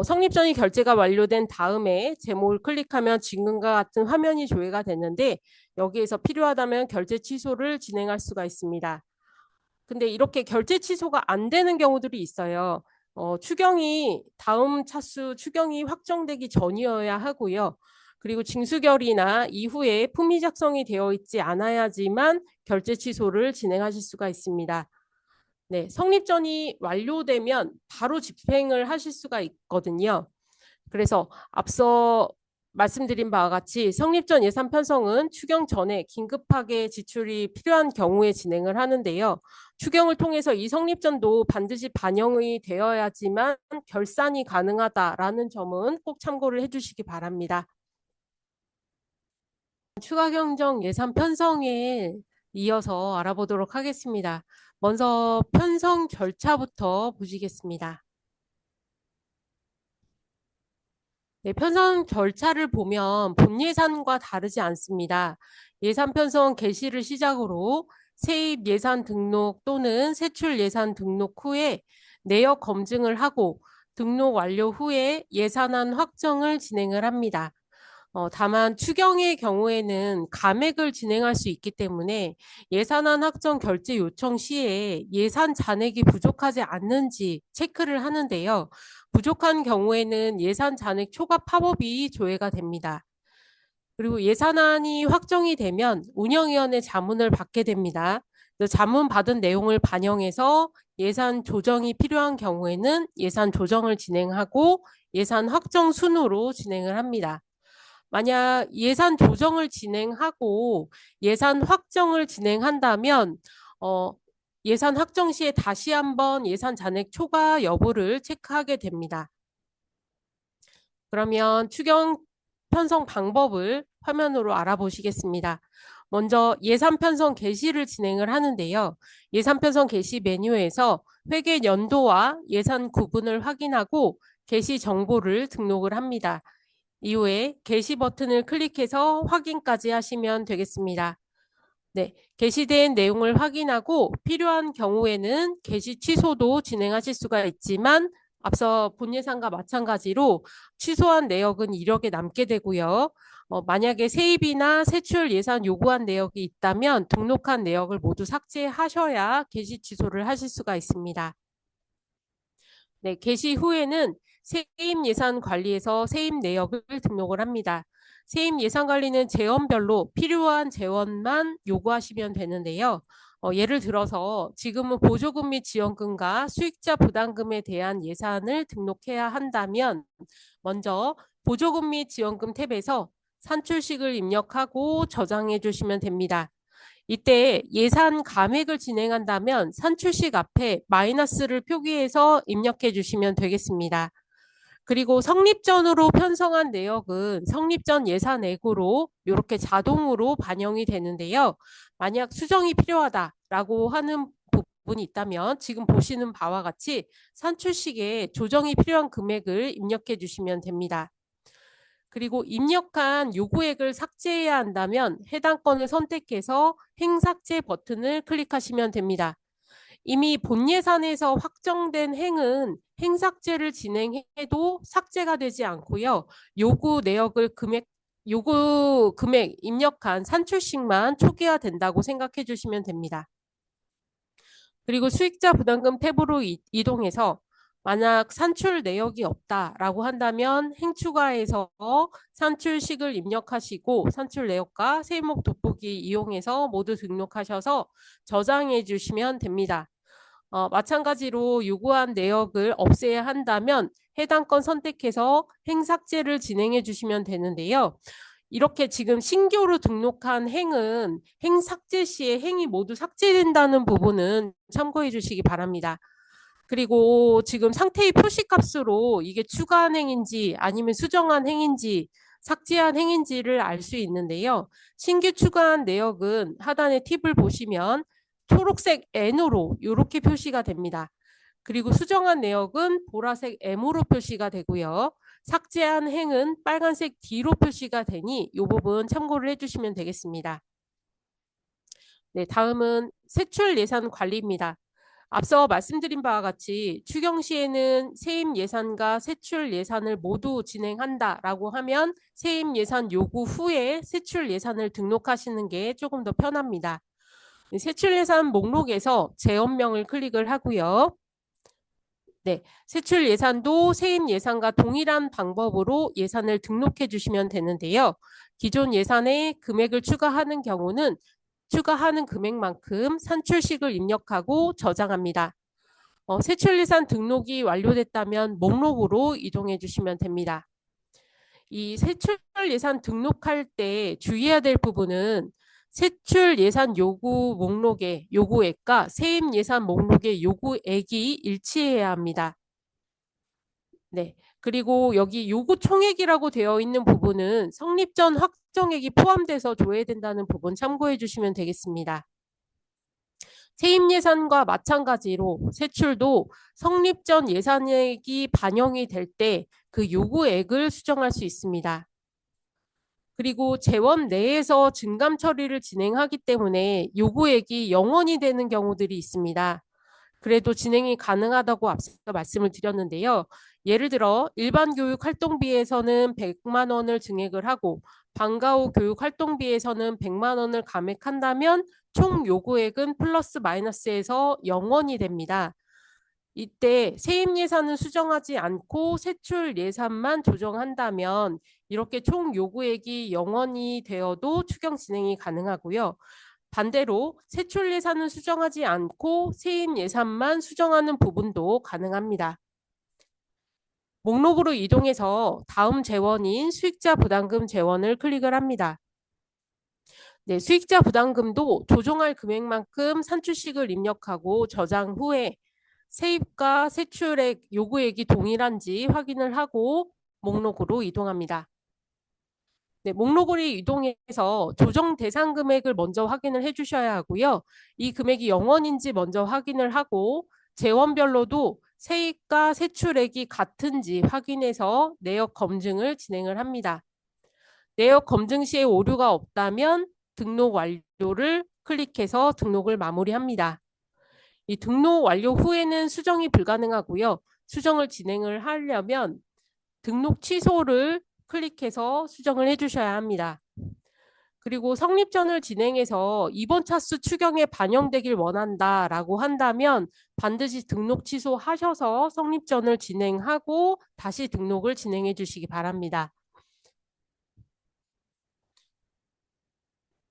성립 전이 결제가 완료된 다음에 제목을 클릭하면 지금과 같은 화면이 조회가 되는데 여기에서 필요하다면 결제 취소를 진행할 수가 있습니다. 근데 이렇게 결제 취소가 안 되는 경우들이 있어요. 추경이 다음 차수 추경이 확정되기 전이어야 하고요. 그리고 징수결이나 이후에 품위 작성이 되어 있지 않아야지만 결제 취소를 진행하실 수가 있습니다. 네, 성립전이 완료되면 바로 집행을 하실 수가 있거든요. 그래서 앞서 말씀드린 바와 같이 성립전 예산 편성은 추경 전에 긴급하게 지출이 필요한 경우에 진행을 하는데요. 추경을 통해서 이 성립전도 반드시 반영이 되어야지만 결산이 가능하다라는 점은 꼭 참고를 해주시기 바랍니다. 추가 경정 예산 편성에 이어서 알아보도록 하겠습니다. 먼저 편성 절차부터 보시겠습니다. 네, 편성 절차를 보면 본 예산과 다르지 않습니다. 예산 편성 개시를 시작으로 세입 예산 등록 또는 세출 예산 등록 후에 내역 검증을 하고 등록 완료 후에 예산안 확정을 진행을 합니다. 다만 추경의 경우에는 감액을 진행할 수 있기 때문에 예산안 확정 결제 요청 시에 예산 잔액이 부족하지 않는지 체크를 하는데요. 부족한 경우에는 예산 잔액 초과 팝업이 조회가 됩니다. 그리고 예산안이 확정이 되면 운영위원회 자문을 받게 됩니다. 자문 받은 내용을 반영해서 예산 조정이 필요한 경우에는 예산 조정을 진행하고 예산 확정 순으로 진행을 합니다. 만약 예산 조정을 진행하고 예산 확정을 진행한다면 예산 확정 시에 다시 한번 예산 잔액 초과 여부를 체크하게 됩니다. 그러면 추경 편성 방법을 화면으로 알아보시겠습니다. 먼저 예산 편성 개시를 진행을 하는데요. 예산 편성 개시 메뉴에서 회계 연도와 예산 구분을 확인하고 개시 정보를 등록을 합니다. 이후에 게시 버튼을 클릭해서 확인까지 하시면 되겠습니다. 네, 게시된 내용을 확인하고 필요한 경우에는 게시 취소도 진행하실 수가 있지만 앞서 본 예산과 마찬가지로 취소한 내역은 이력에 남게 되고요. 만약에 세입이나 세출 예산 요구한 내역이 있다면 등록한 내역을 모두 삭제하셔야 게시 취소를 하실 수가 있습니다. 네, 게시 후에는 세입 예산 관리에서 세입 내역을 등록을 합니다. 세입 예산관리는 재원별로 필요한 재원만 요구하시면 되는데요. 예를 들어서 지금은 보조금 및 지원금과 수익자 부담금에 대한 예산을 등록해야 한다면 먼저 보조금 및 지원금 탭에서 산출식을 입력하고 저장해 주시면 됩니다. 이때 예산 감액을 진행한다면 산출식 앞에 마이너스를 표기해서 입력해 주시면 되겠습니다. 그리고 성립전으로 편성한 내역은 성립전 예산액으로 이렇게 자동으로 반영이 되는데요. 만약 수정이 필요하다라고 하는 부분이 있다면 지금 보시는 바와 같이 산출식에 조정이 필요한 금액을 입력해 주시면 됩니다. 그리고 입력한 요구액을 삭제해야 한다면 해당 건을 선택해서 행삭제 버튼을 클릭하시면 됩니다. 이미 본 예산에서 확정된 행은 행삭제를 진행해도 삭제가 되지 않고요. 요구 금액 입력한 산출식만 초기화된다고 생각해 주시면 됩니다. 그리고 수익자 부담금 탭으로 이동해서 만약 산출 내역이 없다라고 한다면 행추가에서 산출식을 입력하시고 산출 내역과 세목 돋보기 이용해서 모두 등록하셔서 저장해 주시면 됩니다. 마찬가지로 요구한 내역을 없애야 한다면 해당 건 선택해서 행삭제를 진행해 주시면 되는데요. 이렇게 지금 신규로 등록한 행은 행 삭제 시에 행이 모두 삭제된다는 부분은 참고해 주시기 바랍니다. 그리고 지금 상태의 표시값으로 이게 추가한 행인지 아니면 수정한 행인지 삭제한 행인지를 알 수 있는데요. 신규 추가한 내역은 하단의 팁을 보시면 초록색 N으로 이렇게 표시가 됩니다. 그리고 수정한 내역은 보라색 M으로 표시가 되고요. 삭제한 행은 빨간색 D로 표시가 되니 이 부분 참고를 해주시면 되겠습니다. 네, 다음은 세출 예산 관리입니다. 앞서 말씀드린 바와 같이 추경 시에는 세입 예산과 세출 예산을 모두 진행한다라고 하면 세입 예산 요구 후에 세출 예산을 등록하시는 게 조금 더 편합니다. 세출 예산 목록에서 재원명을 클릭을 하고요. 네, 세출 예산도 세입 예산과 동일한 방법으로 예산을 등록해 주시면 되는데요. 기존 예산에 금액을 추가하는 경우는 추가하는 금액만큼 산출식을 입력하고 저장합니다. 세출 예산 등록이 완료됐다면 목록으로 이동해 주시면 됩니다. 이 세출 예산 등록할 때 주의해야 될 부분은 세출 예산 요구 목록의 요구액과 세입 예산 목록의 요구액이 일치해야 합니다. 네. 그리고 여기 요구 총액이라고 되어 있는 부분은 성립 전 확정액이 포함돼서 조회된다는 부분 참고해 주시면 되겠습니다. 세입 예산과 마찬가지로 세출도 성립 전 예산액이 반영이 될 때 그 요구액을 수정할 수 있습니다. 그리고 재원 내에서 증감 처리를 진행하기 때문에 요구액이 0원이 되는 경우들이 있습니다. 그래도 진행이 가능하다고 앞서 말씀을 드렸는데요. 예를 들어 일반 교육 활동비에서는 100만 원을 증액을 하고 방과 후 교육 활동비에서는 100만 원을 감액한다면 총 요구액은 플러스 마이너스에서 0원이 됩니다. 이때 세입 예산은 수정하지 않고 세출 예산만 조정한다면 이렇게 총 요구액이 0원이 되어도 추경 진행이 가능하고요. 반대로 세출 예산은 수정하지 않고 세입 예산만 수정하는 부분도 가능합니다. 목록으로 이동해서 다음 재원인 수익자 부담금 재원을 클릭을 합니다. 네, 수익자 부담금도 조정할 금액만큼 산출식을 입력하고 저장 후에 세입과 세출액 요구액이 동일한지 확인을 하고 목록으로 이동합니다. 네, 목록으로 이동해서 조정 대상 금액을 먼저 확인을 해 주셔야 하고요. 이 금액이 0원인지 먼저 확인을 하고 재원별로도 세입과 세출액이 같은지 확인해서 내역 검증을 진행을 합니다. 내역 검증 시에 오류가 없다면 등록 완료를 클릭해서 등록을 마무리합니다. 이 등록 완료 후에는 수정이 불가능하고요. 수정을 진행을 하려면 등록 취소를 클릭해서 수정을 해주셔야 합니다. 그리고 성립전을 진행해서 이번 차수 추경에 반영되길 원한다라고 한다면 반드시 등록 취소하셔서 성립전을 진행하고 다시 등록을 진행해 주시기 바랍니다.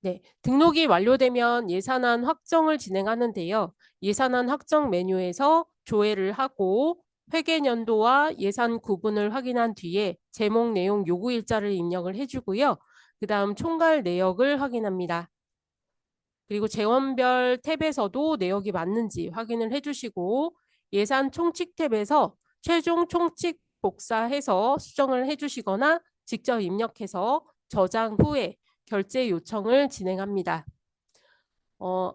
네, 등록이 완료되면 예산안 확정을 진행하는데요. 예산안 확정 메뉴에서 조회를 하고 회계연도와 예산 구분을 확인한 뒤에 제목 내용 요구 일자를 입력을 해주고요. 그 다음 총괄 내역을 확인합니다. 그리고 재원별 탭에서도 내역이 맞는지 확인을 해주시고 예산 총칙 탭에서 최종 총칙 복사해서 수정을 해주시거나 직접 입력해서 저장 후에 결제 요청을 진행합니다.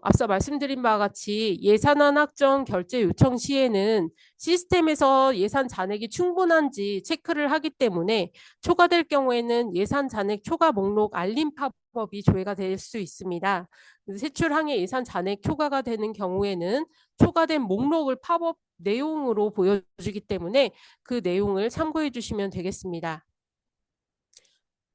앞서 말씀드린 바와 같이 예산안 확정 결제 요청 시에는 시스템에서 예산 잔액이 충분한지 체크를 하기 때문에 초과될 경우에는 예산 잔액 초과 목록 알림 팝업이 조회가 될 수 있습니다. 세출항의 예산 잔액 초과가 되는 경우에는 초과된 목록을 팝업 내용으로 보여주기 때문에 그 내용을 참고해 주시면 되겠습니다.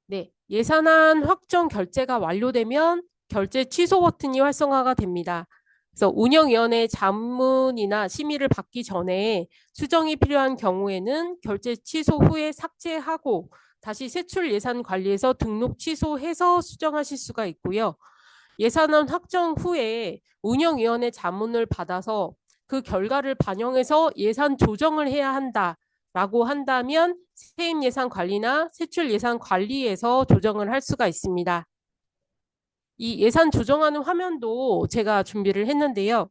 네, 예산안 확정 결제가 완료되면 결제 취소 버튼이 활성화가 됩니다. 그래서 운영위원회 자문이나 심의를 받기 전에 수정이 필요한 경우에는 결제 취소 후에 삭제하고 다시 세출 예산 관리에서 등록 취소해서 수정하실 수가 있고요. 예산안 확정 후에 운영위원회 자문을 받아서 그 결과를 반영해서 예산 조정을 해야 한다라고 한다면 세입 예산 관리나 세출 예산 관리에서 조정을 할 수가 있습니다. 이 예산 조정하는 화면도 제가 준비를 했는데요.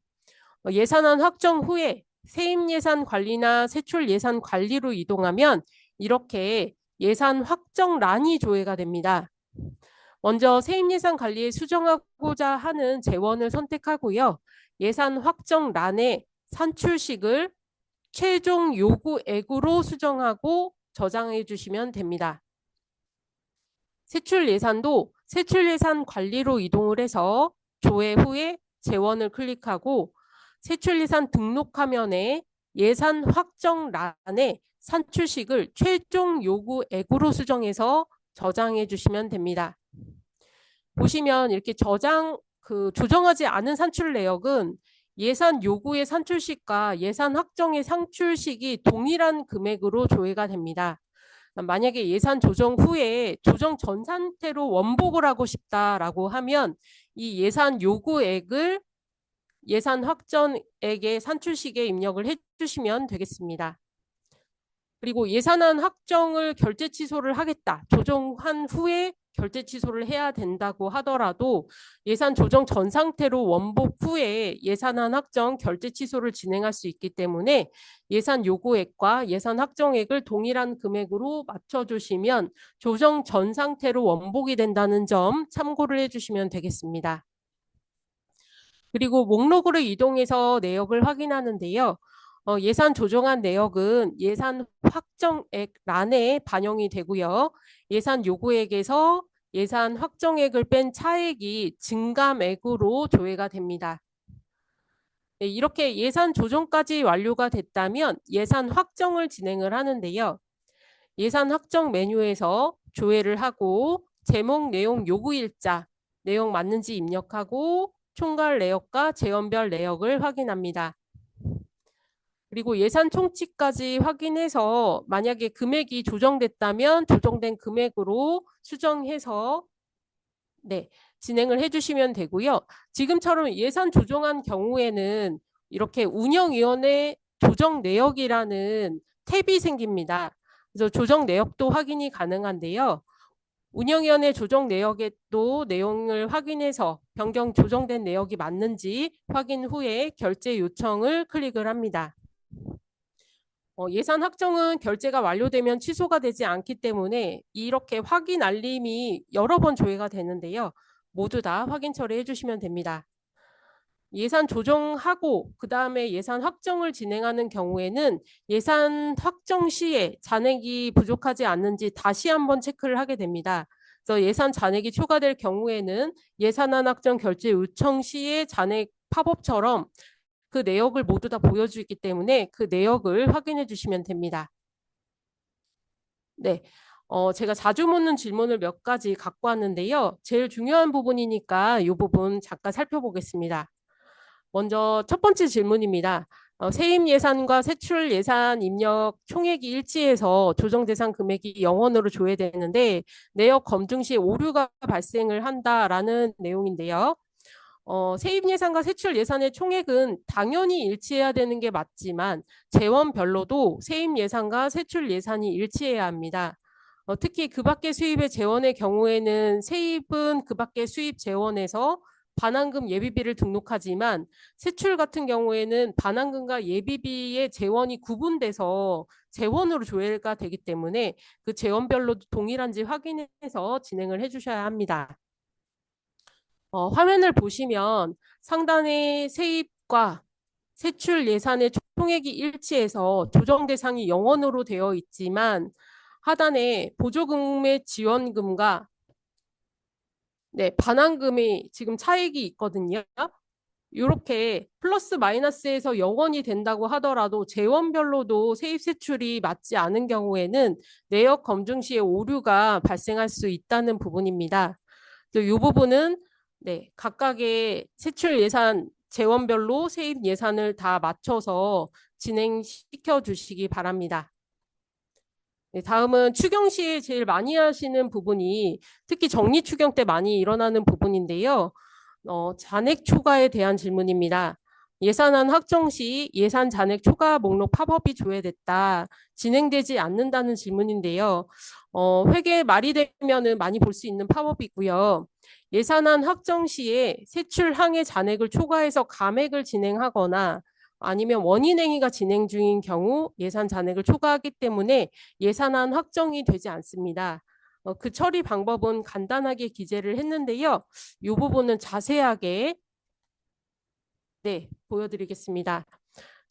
예산안 확정 후에 세입 예산 관리나 세출 예산 관리로 이동하면 이렇게 예산 확정란이 조회가 됩니다. 먼저 세입 예산 관리에 수정하고자 하는 재원을 선택하고요. 예산 확정란에 산출식을 최종 요구액으로 수정하고 저장해 주시면 됩니다. 세출 예산도 세출 예산 관리로 이동을 해서 조회 후에 재원을 클릭하고 세출 예산 등록 화면에 예산 확정란에 산출식을 최종 요구액으로 수정해서 저장해 주시면 됩니다. 보시면 이렇게 조정하지 않은 산출 내역은 예산 요구의 산출식과 예산 확정의 산출식이 동일한 금액으로 조회가 됩니다. 만약에 예산 조정 후에 조정 전 상태로 원복을 하고 싶다라고 하면 이 예산 요구액을 예산 확정액의 산출식에 입력을 해주시면 되겠습니다. 그리고 예산안 확정을 결제 취소를 하겠다. 조정한 후에 결제 취소를 해야 된다고 하더라도 예산 조정 전 상태로 원복 후에 예산안 확정 결제 취소를 진행할 수 있기 때문에 예산 요구액과 예산 확정액을 동일한 금액으로 맞춰주시면 조정 전 상태로 원복이 된다는 점 참고를 해주시면 되겠습니다. 그리고 목록으로 이동해서 내역을 확인하는데요. 예산 조정한 내역은 예산 확정액 란에 반영이 되고요. 예산 요구액에서 예산 확정액을 뺀 차액이 증감액으로 조회가 됩니다. 네, 이렇게 예산 조정까지 완료가 됐다면 예산 확정을 진행을 하는데요. 예산 확정 메뉴에서 조회를 하고 제목 내용 요구일자, 내용 맞는지 입력하고 총괄 내역과 재원별 내역을 확인합니다. 그리고 예산 총칙까지 확인해서 만약에 금액이 조정됐다면 조정된 금액으로 수정해서 진행을 해주시면 되고요. 지금처럼 예산 조정한 경우에는 이렇게 운영위원회 조정 내역이라는 탭이 생깁니다. 그래서 조정 내역도 확인이 가능한데요. 운영위원회 조정 내역에도 내용을 확인해서 변경 조정된 내역이 맞는지 확인 후에 결제 요청을 클릭을 합니다. 예산 확정은 결제가 완료되면 취소가 되지 않기 때문에 이렇게 확인 알림이 여러 번 조회가 되는데요. 모두 다 확인 처리해 주시면 됩니다. 예산 조정하고 그 다음에 예산 확정을 진행하는 경우에는 예산 확정 시에 잔액이 부족하지 않는지 다시 한번 체크를 하게 됩니다. 그래서 예산 잔액이 초과될 경우에는 예산안 확정 결제 요청 시에 잔액 팝업처럼 그 내역을 모두 다 보여주기 때문에 그 내역을 확인해 주시면 됩니다. 네, 제가 자주 묻는 질문을 몇 가지 갖고 왔는데요. 제일 중요한 부분이니까 이 부분 잠깐 살펴보겠습니다. 먼저 첫 번째 질문입니다. 세입 예산과 세출 예산 입력 총액이 일치해서 조정 대상 금액이 0원으로 조회되는데 내역 검증 시 오류가 발생을 한다라는 내용인데요. 세입 예산과 세출 예산의 총액은 당연히 일치해야 되는 게 맞지만 재원별로도 세입 예산과 세출 예산이 일치해야 합니다. 특히 그 밖의 수입의 재원의 경우에는 세입은 그 밖의 수입 재원에서 반환금 예비비를 등록하지만 세출 같은 경우에는 반환금과 예비비의 재원이 구분돼서 재원으로 조회가 되기 때문에 그 재원별로 동일한지 확인해서 진행을 해주셔야 합니다. 화면을 보시면 상단의 세입과 세출 예산의 총액이 일치해서 조정 대상이 0원으로 되어 있지만 하단에 보조금의 지원금과 반환금이 지금 차익이 있거든요. 이렇게 플러스 마이너스에서 0원이 된다고 하더라도 재원별로도 세입 세출이 맞지 않은 경우에는 내역 검증 시에 오류가 발생할 수 있다는 부분입니다. 이 부분은 각각의 세출 예산 재원별로 세입 예산을 다 맞춰서 진행시켜 주시기 바랍니다. 다음은 추경 시에 제일 많이 하시는 부분이 특히 정리 추경 때 많이 일어나는 부분인데요. 잔액 초과에 대한 질문입니다. 예산안 확정 시 예산 잔액 초과 목록 팝업이 조회됐다. 진행되지 않는다는 질문인데요. 회계 말이 되면은 많이 볼 수 있는 팝업이고요. 예산안 확정 시에 세출 항해 잔액을 초과해서 감액을 진행하거나 아니면 원인행위가 진행 중인 경우 예산 잔액을 초과하기 때문에 예산안 확정이 되지 않습니다. 그 처리 방법은 간단하게 기재를 했는데요. 이 부분은 자세하게 보여드리겠습니다.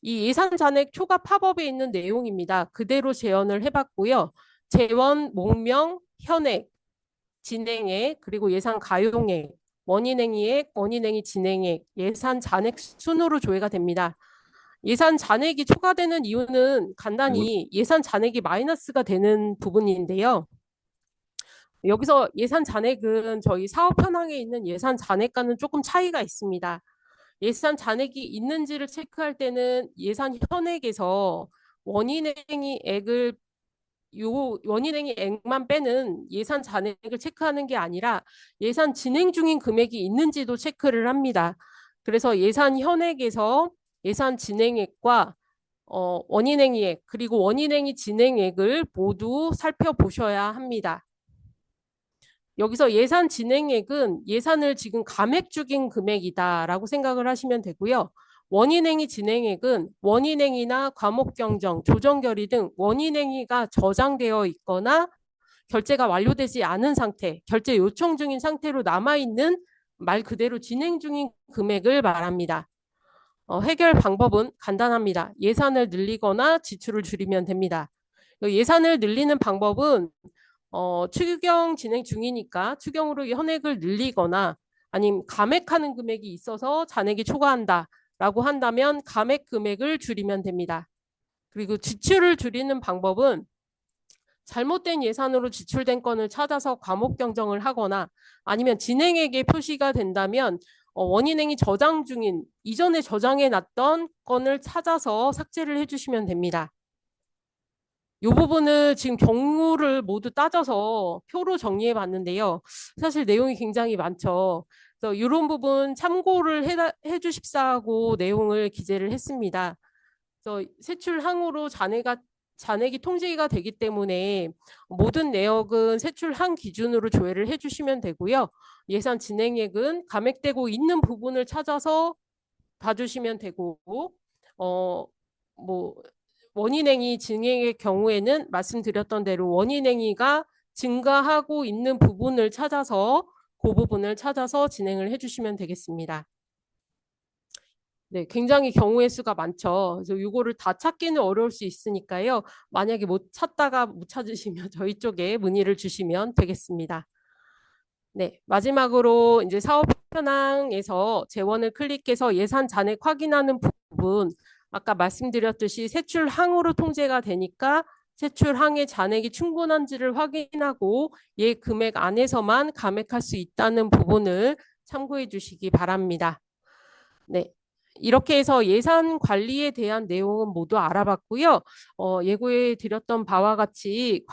이 예산 잔액 초과 팝업에 있는 내용입니다. 그대로 재현을 해봤고요. 재원, 목명, 현액, 진행액, 그리고 예산 가용액, 원인행위액, 원인행위 진행액, 예산 잔액 순으로 조회가 됩니다. 예산 잔액이 초과되는 이유는 간단히 예산 잔액이 마이너스가 되는 부분인데요. 여기서 예산 잔액은 저희 사업 현황에 있는 예산 잔액과는 조금 차이가 있습니다. 예산 잔액이 있는지를 체크할 때는 예산 현액에서 원인행위액을 원인행위액만 빼는 예산 잔액을 체크하는 게 아니라 예산 진행 중인 금액이 있는지도 체크를 합니다. 그래서 예산 현액에서 예산 진행액과 원인행위액 그리고 원인행위 진행액을 모두 살펴보셔야 합니다. 여기서 예산 진행액은 예산을 지금 감액 중인 금액이다라고 생각을 하시면 되고요. 원인행위 진행액은 원인행위나 과목경정, 조정결의 등 원인행위가 저장되어 있거나 결제가 완료되지 않은 상태, 결제 요청 중인 상태로 남아있는 말 그대로 진행 중인 금액을 말합니다. 해결 방법은 간단합니다. 예산을 늘리거나 지출을 줄이면 됩니다. 예산을 늘리는 방법은 추경 진행 중이니까 추경으로 현액을 늘리거나 아니면 감액하는 금액이 있어서 잔액이 초과한다라고 한다면 감액 금액을 줄이면 됩니다. 그리고 지출을 줄이는 방법은 잘못된 예산으로 지출된 건을 찾아서 과목 경정을 하거나 아니면 진행액에 표시가 된다면 원인행위 저장 중인 이전에 저장해 놨던 건을 찾아서 삭제를 해주시면 됩니다. 이 부분을 지금 경우를 모두 따져서 표로 정리해 봤는데요. 사실 내용이 굉장히 많죠. 그래서 이런 부분 참고를 해주십사고 내용을 기재를 했습니다. 그래서 세출 항으로 잔액이 통지가 되기 때문에 모든 내역은 세출 항 기준으로 조회를 해주시면 되고요. 예산 진행액은 감액되고 있는 부분을 찾아서 봐주시면 되고, 원인행위 진행의 경우에는 말씀드렸던 대로 원인행위가 증가하고 있는 부분을 찾아서 그 부분을 찾아서 진행을 해주시면 되겠습니다. 굉장히 경우의 수가 많죠. 그래서 이거를 다 찾기는 어려울 수 있으니까요. 만약에 못 찾다가 못 찾으시면 저희 쪽에 문의를 주시면 되겠습니다. 마지막으로 이제 사업 현황에서 재원을 클릭해서 예산 잔액 확인하는 부분, 아까 말씀드렸듯이 세출 항으로 통제가 되니까 세출 항의 잔액이 충분한지를 확인하고 예 금액 안에서만 감액할 수 있다는 부분을 참고해 주시기 바랍니다. 이렇게 해서 예산 관리에 대한 내용은 모두 알아봤고요. 예고해 드렸던 바와 같이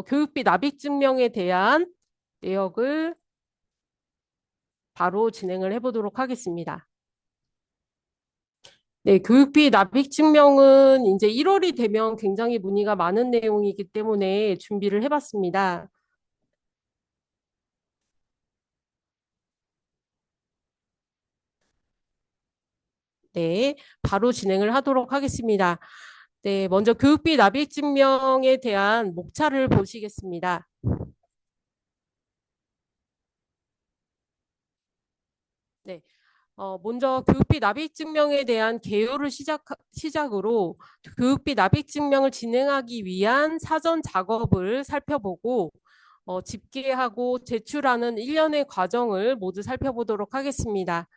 교육비 납입 증명에 대한 내역을 바로 진행을 해보도록 하겠습니다. 네, 교육비 납입 증명은 이제 1월이 되면 굉장히 문의가 많은 내용이기 때문에 준비를 해봤습니다. 네, 바로 진행을 하도록 하겠습니다. 네, 먼저 교육비 납입 증명에 대한 목차를 보시겠습니다. 네, 먼저 교육비 납입 증명에 대한 개요를 시작으로 교육비 납입 증명을 진행하기 위한 사전 작업을 살펴보고 집계하고 제출하는 일련의 과정을 모두 살펴보도록 하겠습니다.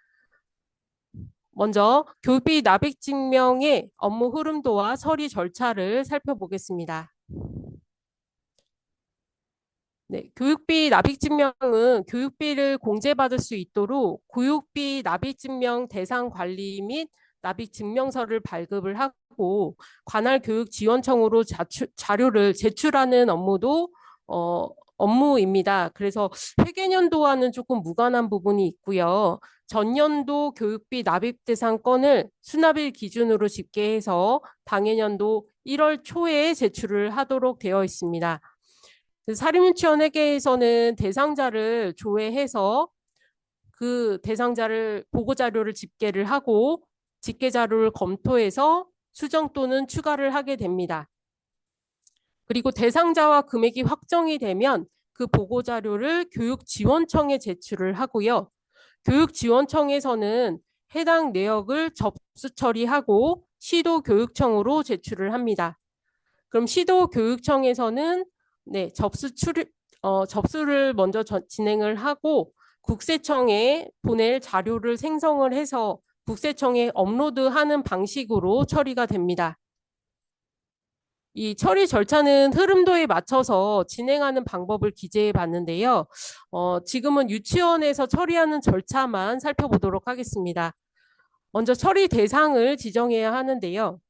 먼저 교육비 납입 증명의 업무 흐름도와 처리 절차를 살펴보겠습니다. 네, 교육비 납입 증명은 교육비를 공제받을 수 있도록 교육비 납입 증명 대상 관리 및 납입 증명서를 발급을 하고 관할 교육지원청으로 자료를 제출하는 업무도 업무입니다. 그래서 회계연도와는 조금 무관한 부분이 있고요. 전년도 교육비 납입 대상 건을 수납일 기준으로 집계해서 당해년도 1월 초에 제출을 하도록 되어 있습니다. 사립유치원회계에서는 대상자를 조회해서 그 대상자를 보고자료를 집계를 하고 집계자료를 검토해서 수정 또는 추가를 하게 됩니다. 그리고 대상자와 금액이 확정이 되면 그 보고자료를 교육지원청에 제출을 하고요. 교육지원청에서는 해당 내역을 접수 처리하고 시도교육청으로 제출을 합니다. 그럼 시도교육청에서는 네, 접수를 먼저 진행을 하고 국세청에 보낼 자료를 생성을 해서 국세청에 업로드하는 방식으로 처리가 됩니다. 이 처리 절차는 흐름도에 맞춰서 진행하는 방법을 기재해 봤는데요. 지금은 유치원에서 처리하는 절차만 살펴보도록 하겠습니다. 먼저 처리 대상을 지정해야 하는데요.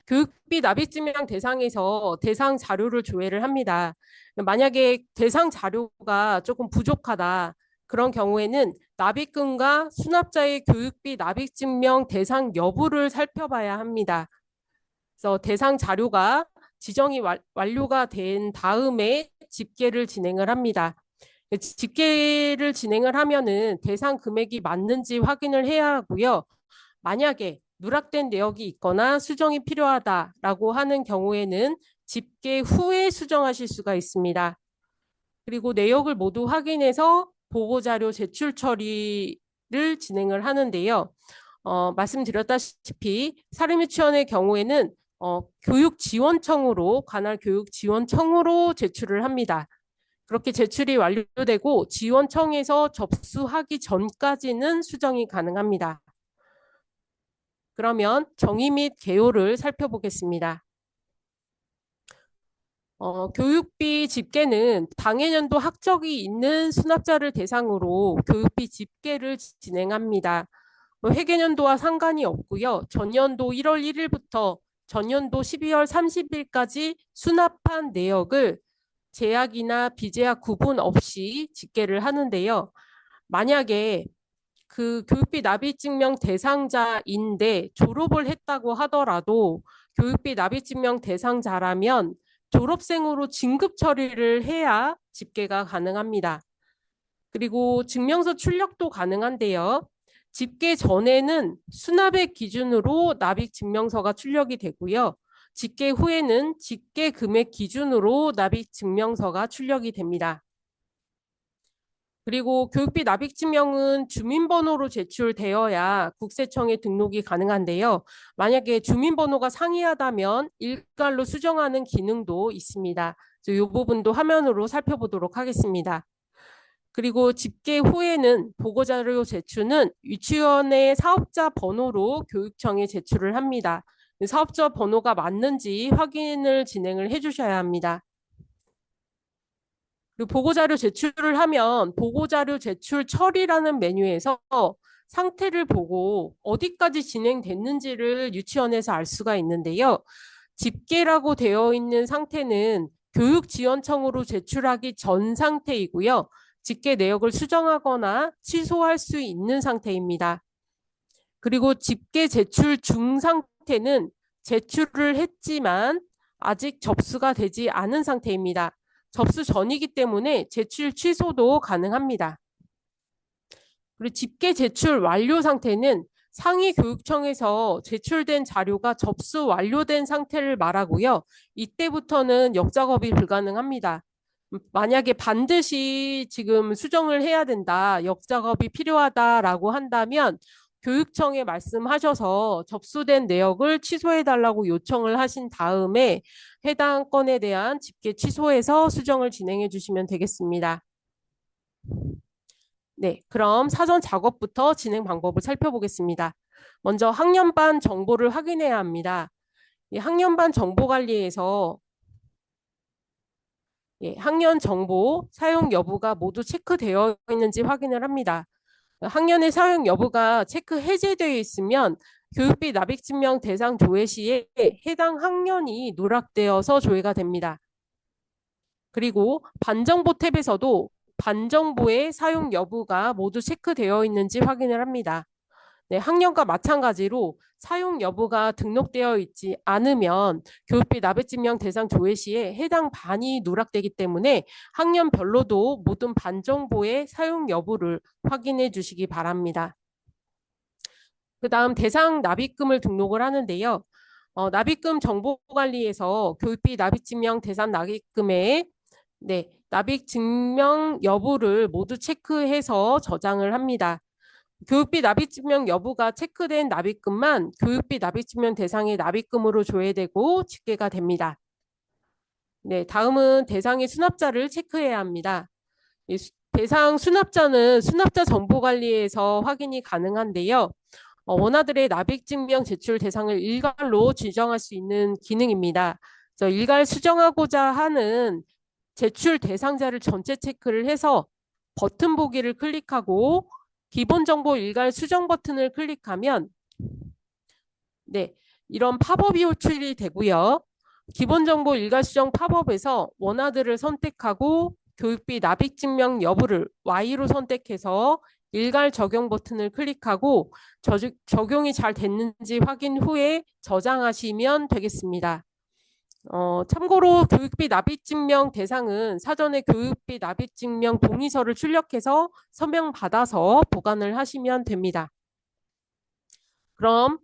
교육비 납입증명 대상에서 대상 자료를 조회를 합니다. 만약에 대상 자료가 조금 부족하다. 그런 경우에는 납입금과 수납자의 교육비 납입증명 대상 여부를 살펴봐야 합니다. 그래서 대상 자료가 지정이 완료가 된 다음에 집계를 진행을 합니다. 집계를 진행을 하면은 대상 금액이 맞는지 확인을 해야 하고요. 만약에 누락된 내역이 있거나 수정이 필요하다라고 하는 경우에는 집계 후에 수정하실 수가 있습니다. 그리고 내역을 모두 확인해서 보고자료 제출 처리를 진행을 하는데요. 말씀드렸다시피 사립유치원의 경우에는 교육지원청으로 관할 교육지원청으로 제출을 합니다. 그렇게 제출이 완료되고 지원청에서 접수하기 전까지는 수정이 가능합니다. 그러면 정의 및 개요를 살펴보겠습니다. 교육비 집계는 당해년도 학적이 있는 수납자를 대상으로 교육비 집계를 진행합니다. 회계년도와 상관이 없고요. 전년도 1월 1일부터 전년도 12월 30일까지 수납한 내역을 제약이나 비제약 구분 없이 집계를 하는데요. 만약에 그 교육비 납입 증명 대상자인데 졸업을 했다고 하더라도 교육비 납입 증명 대상자라면 졸업생으로 진급 처리를 해야 집계가 가능합니다. 그리고 증명서 출력도 가능한데요. 집계 전에는 수납액 기준으로 납입 증명서가 출력이 되고요. 집계 후에는 집계 금액 기준으로 납입 증명서가 출력이 됩니다. 그리고 교육비 납입 증명은 주민번호로 제출되어야 국세청에 등록이 가능한데요. 만약에 주민번호가 상이하다면 일괄로 수정하는 기능도 있습니다. 이 부분도 화면으로 살펴보도록 하겠습니다. 그리고 집계 후에는 보고자료 제출은 유치원의 사업자 번호로 교육청에 제출을 합니다. 사업자 번호가 맞는지 확인을 진행을 해주셔야 합니다. 그리고 보고자료 제출을 하면 보고자료 제출 처리라는 메뉴에서 상태를 보고 어디까지 진행됐는지를 유치원에서 알 수가 있는데요. 집계라고 되어 있는 상태는 교육지원청으로 제출하기 전 상태이고요. 집계 내역을 수정하거나 취소할 수 있는 상태입니다. 그리고 집계 제출 중 상태는 제출을 했지만 아직 접수가 되지 않은 상태입니다. 접수 전이기 때문에 제출 취소도 가능합니다. 그리고 집계 제출 완료 상태는 상위교육청에서 제출된 자료가 접수 완료된 상태를 말하고요. 이때부터는 역작업이 불가능합니다. 만약에 반드시 지금 수정을 해야 된다, 역작업이 필요하다라고 한다면 교육청에 말씀하셔서 접수된 내역을 취소해달라고 요청을 하신 다음에 해당 건에 대한 집계 취소해서 수정을 진행해 주시면 되겠습니다. 네, 그럼 사전 작업부터 진행 방법을 살펴보겠습니다. 먼저 학년반 정보를 확인해야 합니다. 학년반 정보관리에서 학년 정보 사용 여부가 모두 체크되어 있는지 확인을 합니다. 학년의 사용 여부가 체크 해제되어 있으면 교육비 납입증명 대상 조회 시에 해당 학년이 누락되어서 조회가 됩니다. 그리고 반정보 탭에서도 반정보의 사용 여부가 모두 체크되어 있는지 확인을 합니다. 네, 학년과 마찬가지로 사용 여부가 등록되어 있지 않으면 교육비 납입증명 대상 조회 시에 해당 반이 누락되기 때문에 학년별로도 모든 반정보의 사용 여부를 확인해 주시기 바랍니다. 그 다음 대상 납입금을 등록을 하는데요. 납입금 정보관리에서 교육비 납입증명 대상 납입금에 납입 증명 여부를 모두 체크해서 저장을 합니다. 교육비 납입증명 여부가 체크된 납입금만 교육비 납입증명 대상의 납입금으로 조회되고 집계가 됩니다. 네, 다음은 대상의 수납자를 체크해야 합니다. 대상 수납자는 수납자 정보관리에서 확인이 가능한데요. 원아들의 납입증명 제출 대상을 일괄로 지정할 수 있는 기능입니다. 그래서 일괄 수정하고자 하는 제출 대상자를 전체 체크를 해서 버튼 보기를 클릭하고 기본 정보 일괄 수정 버튼을 클릭하면 이런 팝업이 호출이 되고요. 기본 정보 일괄 수정 팝업에서 원하들을 선택하고 교육비 납입 증명 여부를 Y로 선택해서 일괄 적용 버튼을 클릭하고 적용이 잘 됐는지 확인 후에 저장하시면 되겠습니다. 참고로 교육비 납입증명 대상은 사전에 교육비 납입증명 동의서를 출력해서 서명받아서 보관을 하시면 됩니다. 그럼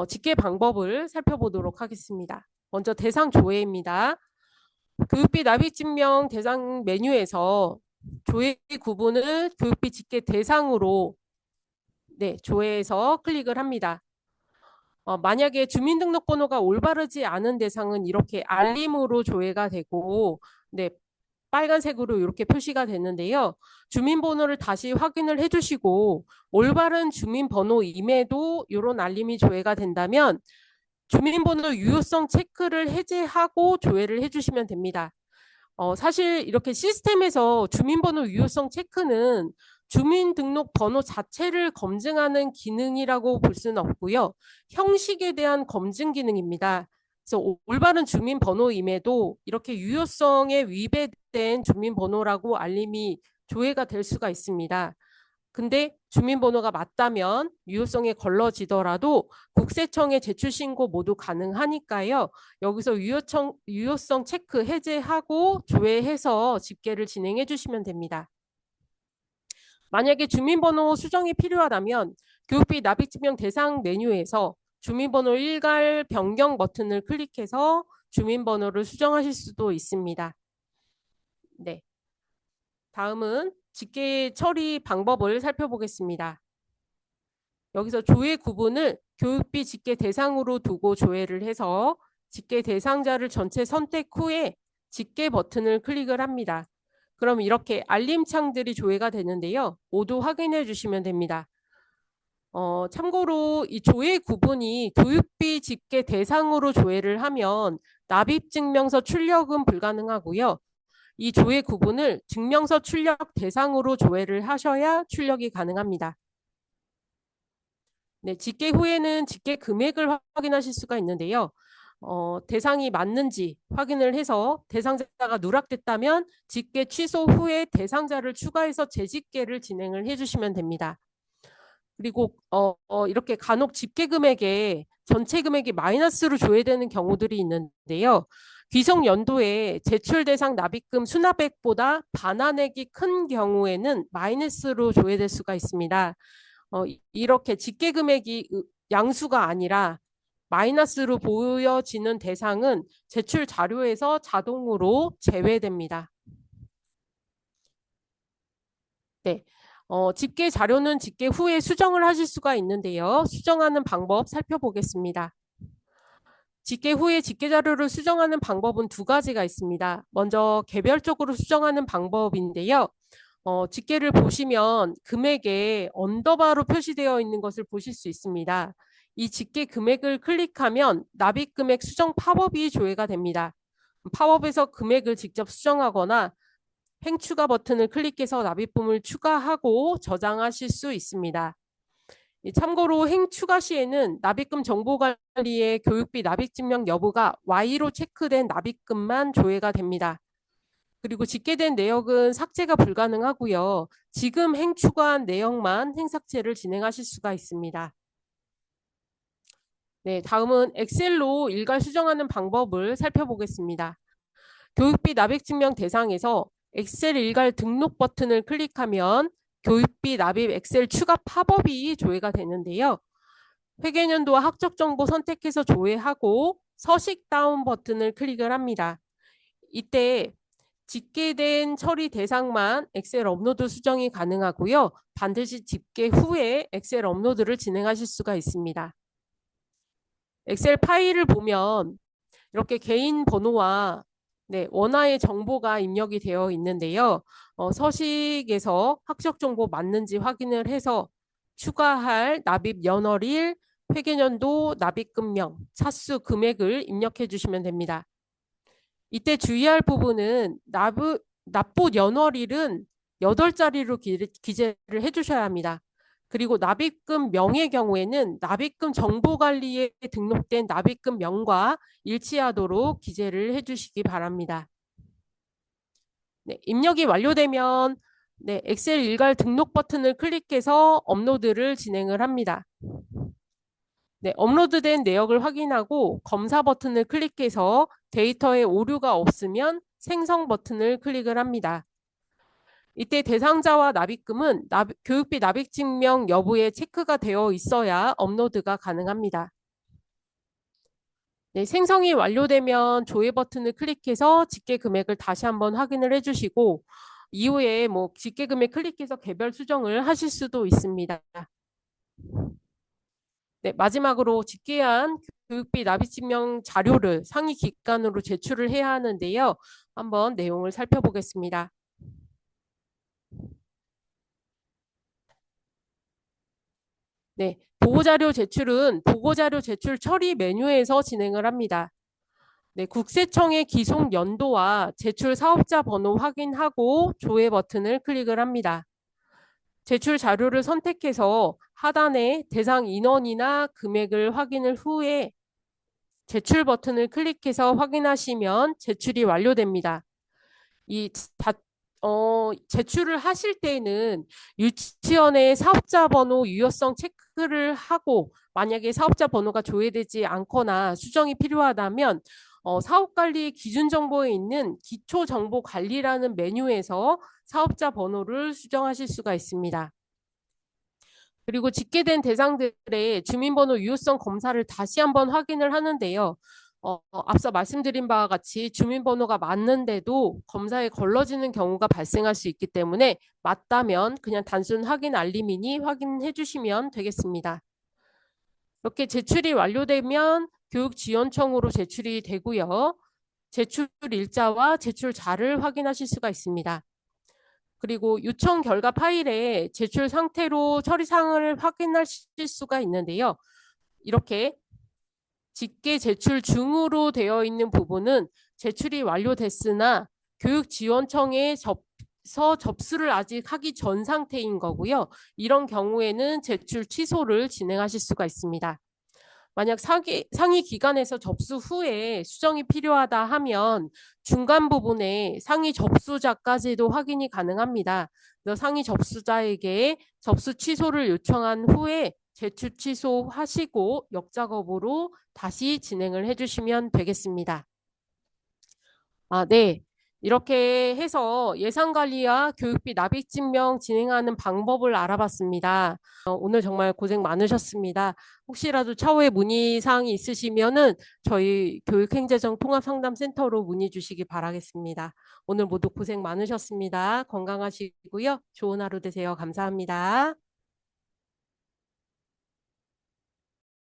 집계 방법을 살펴보도록 하겠습니다. 먼저 대상 조회입니다. 교육비 납입증명 대상 메뉴에서 조회 구분을 교육비 집계 대상으로 조회해서 클릭을 합니다. 만약에 주민등록번호가 올바르지 않은 대상은 이렇게 알림으로 조회가 되고 빨간색으로 이렇게 표시가 되는데요. 주민번호를 다시 확인을 해주시고 올바른 주민번호임에도 이런 알림이 조회가 된다면 주민번호 유효성 체크를 해제하고 조회를 해주시면 됩니다. 사실 이렇게 시스템에서 주민번호 유효성 체크는 주민등록번호 자체를 검증하는 기능이라고 볼 수는 없고요. 형식에 대한 검증 기능입니다. 그래서 올바른 주민번호임에도 이렇게 유효성에 위배된 주민번호라고 알림이 조회가 될 수가 있습니다. 근데 주민번호가 맞다면 유효성에 걸러지더라도 국세청에 제출 신고 모두 가능하니까요. 여기서 유효성 체크 해제하고 조회해서 집계를 진행해 주시면 됩니다. 만약에 주민번호 수정이 필요하다면 교육비 납입증명 대상 메뉴에서 주민번호 일괄 변경 버튼을 클릭해서 주민번호를 수정하실 수도 있습니다. 네. 다음은 집계 처리 방법을 살펴보겠습니다. 여기서 조회 구분을 교육비 집계 대상으로 두고 조회를 해서 집계 대상자를 전체 선택 후에 집계 버튼을 클릭을 합니다. 그럼 이렇게 알림창들이 조회가 되는데요. 모두 확인해 주시면 됩니다. 참고로 이 조회 구분이 교육비 집계 대상으로 조회를 하면 납입증명서 출력은 불가능하고요. 이 조회 구분을 증명서 출력 대상으로 조회를 하셔야 출력이 가능합니다. 네, 집계 후에는 집계 금액을 확인하실 수가 있는데요. 대상이 맞는지 확인을 해서 대상자가 누락됐다면 집계 취소 후에 대상자를 추가해서 재집계를 진행을 해주시면 됩니다. 그리고 이렇게 간혹 집계 금액에 전체 금액이 마이너스로 조회되는 경우들이 있는데요. 귀속 연도에 제출 대상 납입금 수납액보다 반환액이 큰 경우에는 마이너스로 조회될 수가 있습니다. 이렇게 집계 금액이 양수가 아니라 마이너스로 보여지는 대상은 제출 자료에서 자동으로 제외됩니다. 네. 집계 자료는 집계 후에 수정을 하실 수가 있는데요. 수정하는 방법 살펴보겠습니다. 집계 후에 집계 자료를 수정하는 방법은 두 가지가 있습니다. 먼저 개별적으로 수정하는 방법인데요. 집계를 보시면 금액에 언더바로 표시되어 있는 것을 보실 수 있습니다. 이 집계 금액을 클릭하면 납입금액 수정 팝업이 조회가 됩니다. 팝업에서 금액을 직접 수정하거나 횡추가 버튼을 클릭해서 납입금을 추가하고 저장하실 수 있습니다. 참고로 횡추가 시에는 납입금 정보관리의 교육비 납입증명 여부가 Y로 체크된 납입금만 조회가 됩니다. 그리고 집계된 내역은 삭제가 불가능하고요. 지금 행추가한 내역만 행삭제를 진행하실 수가 있습니다. 네, 다음은 엑셀로 일괄 수정하는 방법을 살펴보겠습니다. 교육비 납입증명 대상에서 엑셀 일괄 등록 버튼을 클릭하면 교육비 납입 엑셀 추가 팝업이 조회가 되는데요. 회계연도와 학적정보 선택해서 조회하고 서식 다운 버튼을 클릭을 합니다. 이때 집계된 처리 대상만 엑셀 업로드 수정이 가능하고요. 반드시 집계 후에 엑셀 업로드를 진행하실 수가 있습니다. 엑셀 파일을 보면 이렇게 개인 번호와 원화의 정보가 입력이 되어 있는데요. 서식에서 학적 정보 맞는지 확인을 해서 추가할 납입 연월일, 회계연도 납입금명, 차수 금액을 입력해 주시면 됩니다. 이때 주의할 부분은 납부 연월일은 8자리로 기재를 해주셔야 합니다. 그리고 납입금 명의 경우에는 납입금 정보관리에 등록된 납입금 명과 일치하도록 기재를 해주시기 바랍니다. 네, 입력이 완료되면 엑셀 일괄 등록 버튼을 클릭해서 업로드를 진행을 합니다. 네, 업로드된 내역을 확인하고 검사 버튼을 클릭해서 데이터에 오류가 없으면 생성 버튼을 클릭을 합니다. 이때 대상자와 납입금은 교육비 납입증명 여부에 체크가 되어 있어야 업로드가 가능합니다. 네, 생성이 완료되면 조회 버튼을 클릭해서 집계 금액을 다시 한번 확인을 해주시고 이후에 집계 금액 클릭해서 개별 수정을 하실 수도 있습니다. 네, 마지막으로 집계한 교육비 납입증명 자료를 상위 기관으로 제출을 해야 하는데요. 한번 내용을 살펴보겠습니다. 네, 보고자료 제출은 보고자료 제출 처리 메뉴에서 진행을 합니다. 네, 국세청의 기속 연도와 제출 사업자 번호 확인하고 조회 버튼을 클릭을 합니다. 제출 자료를 선택해서 하단에 대상 인원이나 금액을 확인을 후에 제출 버튼을 클릭해서 확인하시면 제출이 완료됩니다. 제출을 하실 때는 유치원의 사업자 번호 유효성 체크를 하고 만약에 사업자 번호가 조회되지 않거나 수정이 필요하다면 사업관리 기준 정보에 있는 기초정보관리라는 메뉴에서 사업자 번호를 수정하실 수가 있습니다. 그리고 집계된 대상들의 주민번호 유효성 검사를 다시 한번 확인을 하는데요. 앞서 말씀드린 바와 같이 주민번호가 맞는데도 검사에 걸러지는 경우가 발생할 수 있기 때문에 맞다면 그냥 단순 확인 알림이니 확인해 주시면 되겠습니다. 이렇게 제출이 완료되면 교육지원청으로 제출이 되고요. 제출 일자와 제출자를 확인하실 수가 있습니다. 그리고 요청 결과 파일에 제출 상태로 처리 사항을 확인하실 수가 있는데요. 이렇게 집계 제출 중으로 되어 있는 부분은 제출이 완료됐으나 교육지원청에 접수를 아직 하기 전 상태인 거고요. 이런 경우에는 제출 취소를 진행하실 수가 있습니다. 만약 상위 기관에서 접수 후에 수정이 필요하다 하면 중간 부분에 상위 접수자까지도 확인이 가능합니다. 그래서 상위 접수자에게 접수 취소를 요청한 후에 제출 취소하시고 역작업으로 다시 진행을 해주시면 되겠습니다. 네. 이렇게 해서 예산관리와 교육비 납입증명 진행하는 방법을 알아봤습니다. 오늘 정말 고생 많으셨습니다. 혹시라도 차후에 문의사항이 있으시면은 저희 교육행재정 통합상담센터로 문의 주시기 바라겠습니다. 오늘 모두 고생 많으셨습니다. 건강하시고요. 좋은 하루 되세요. 감사합니다.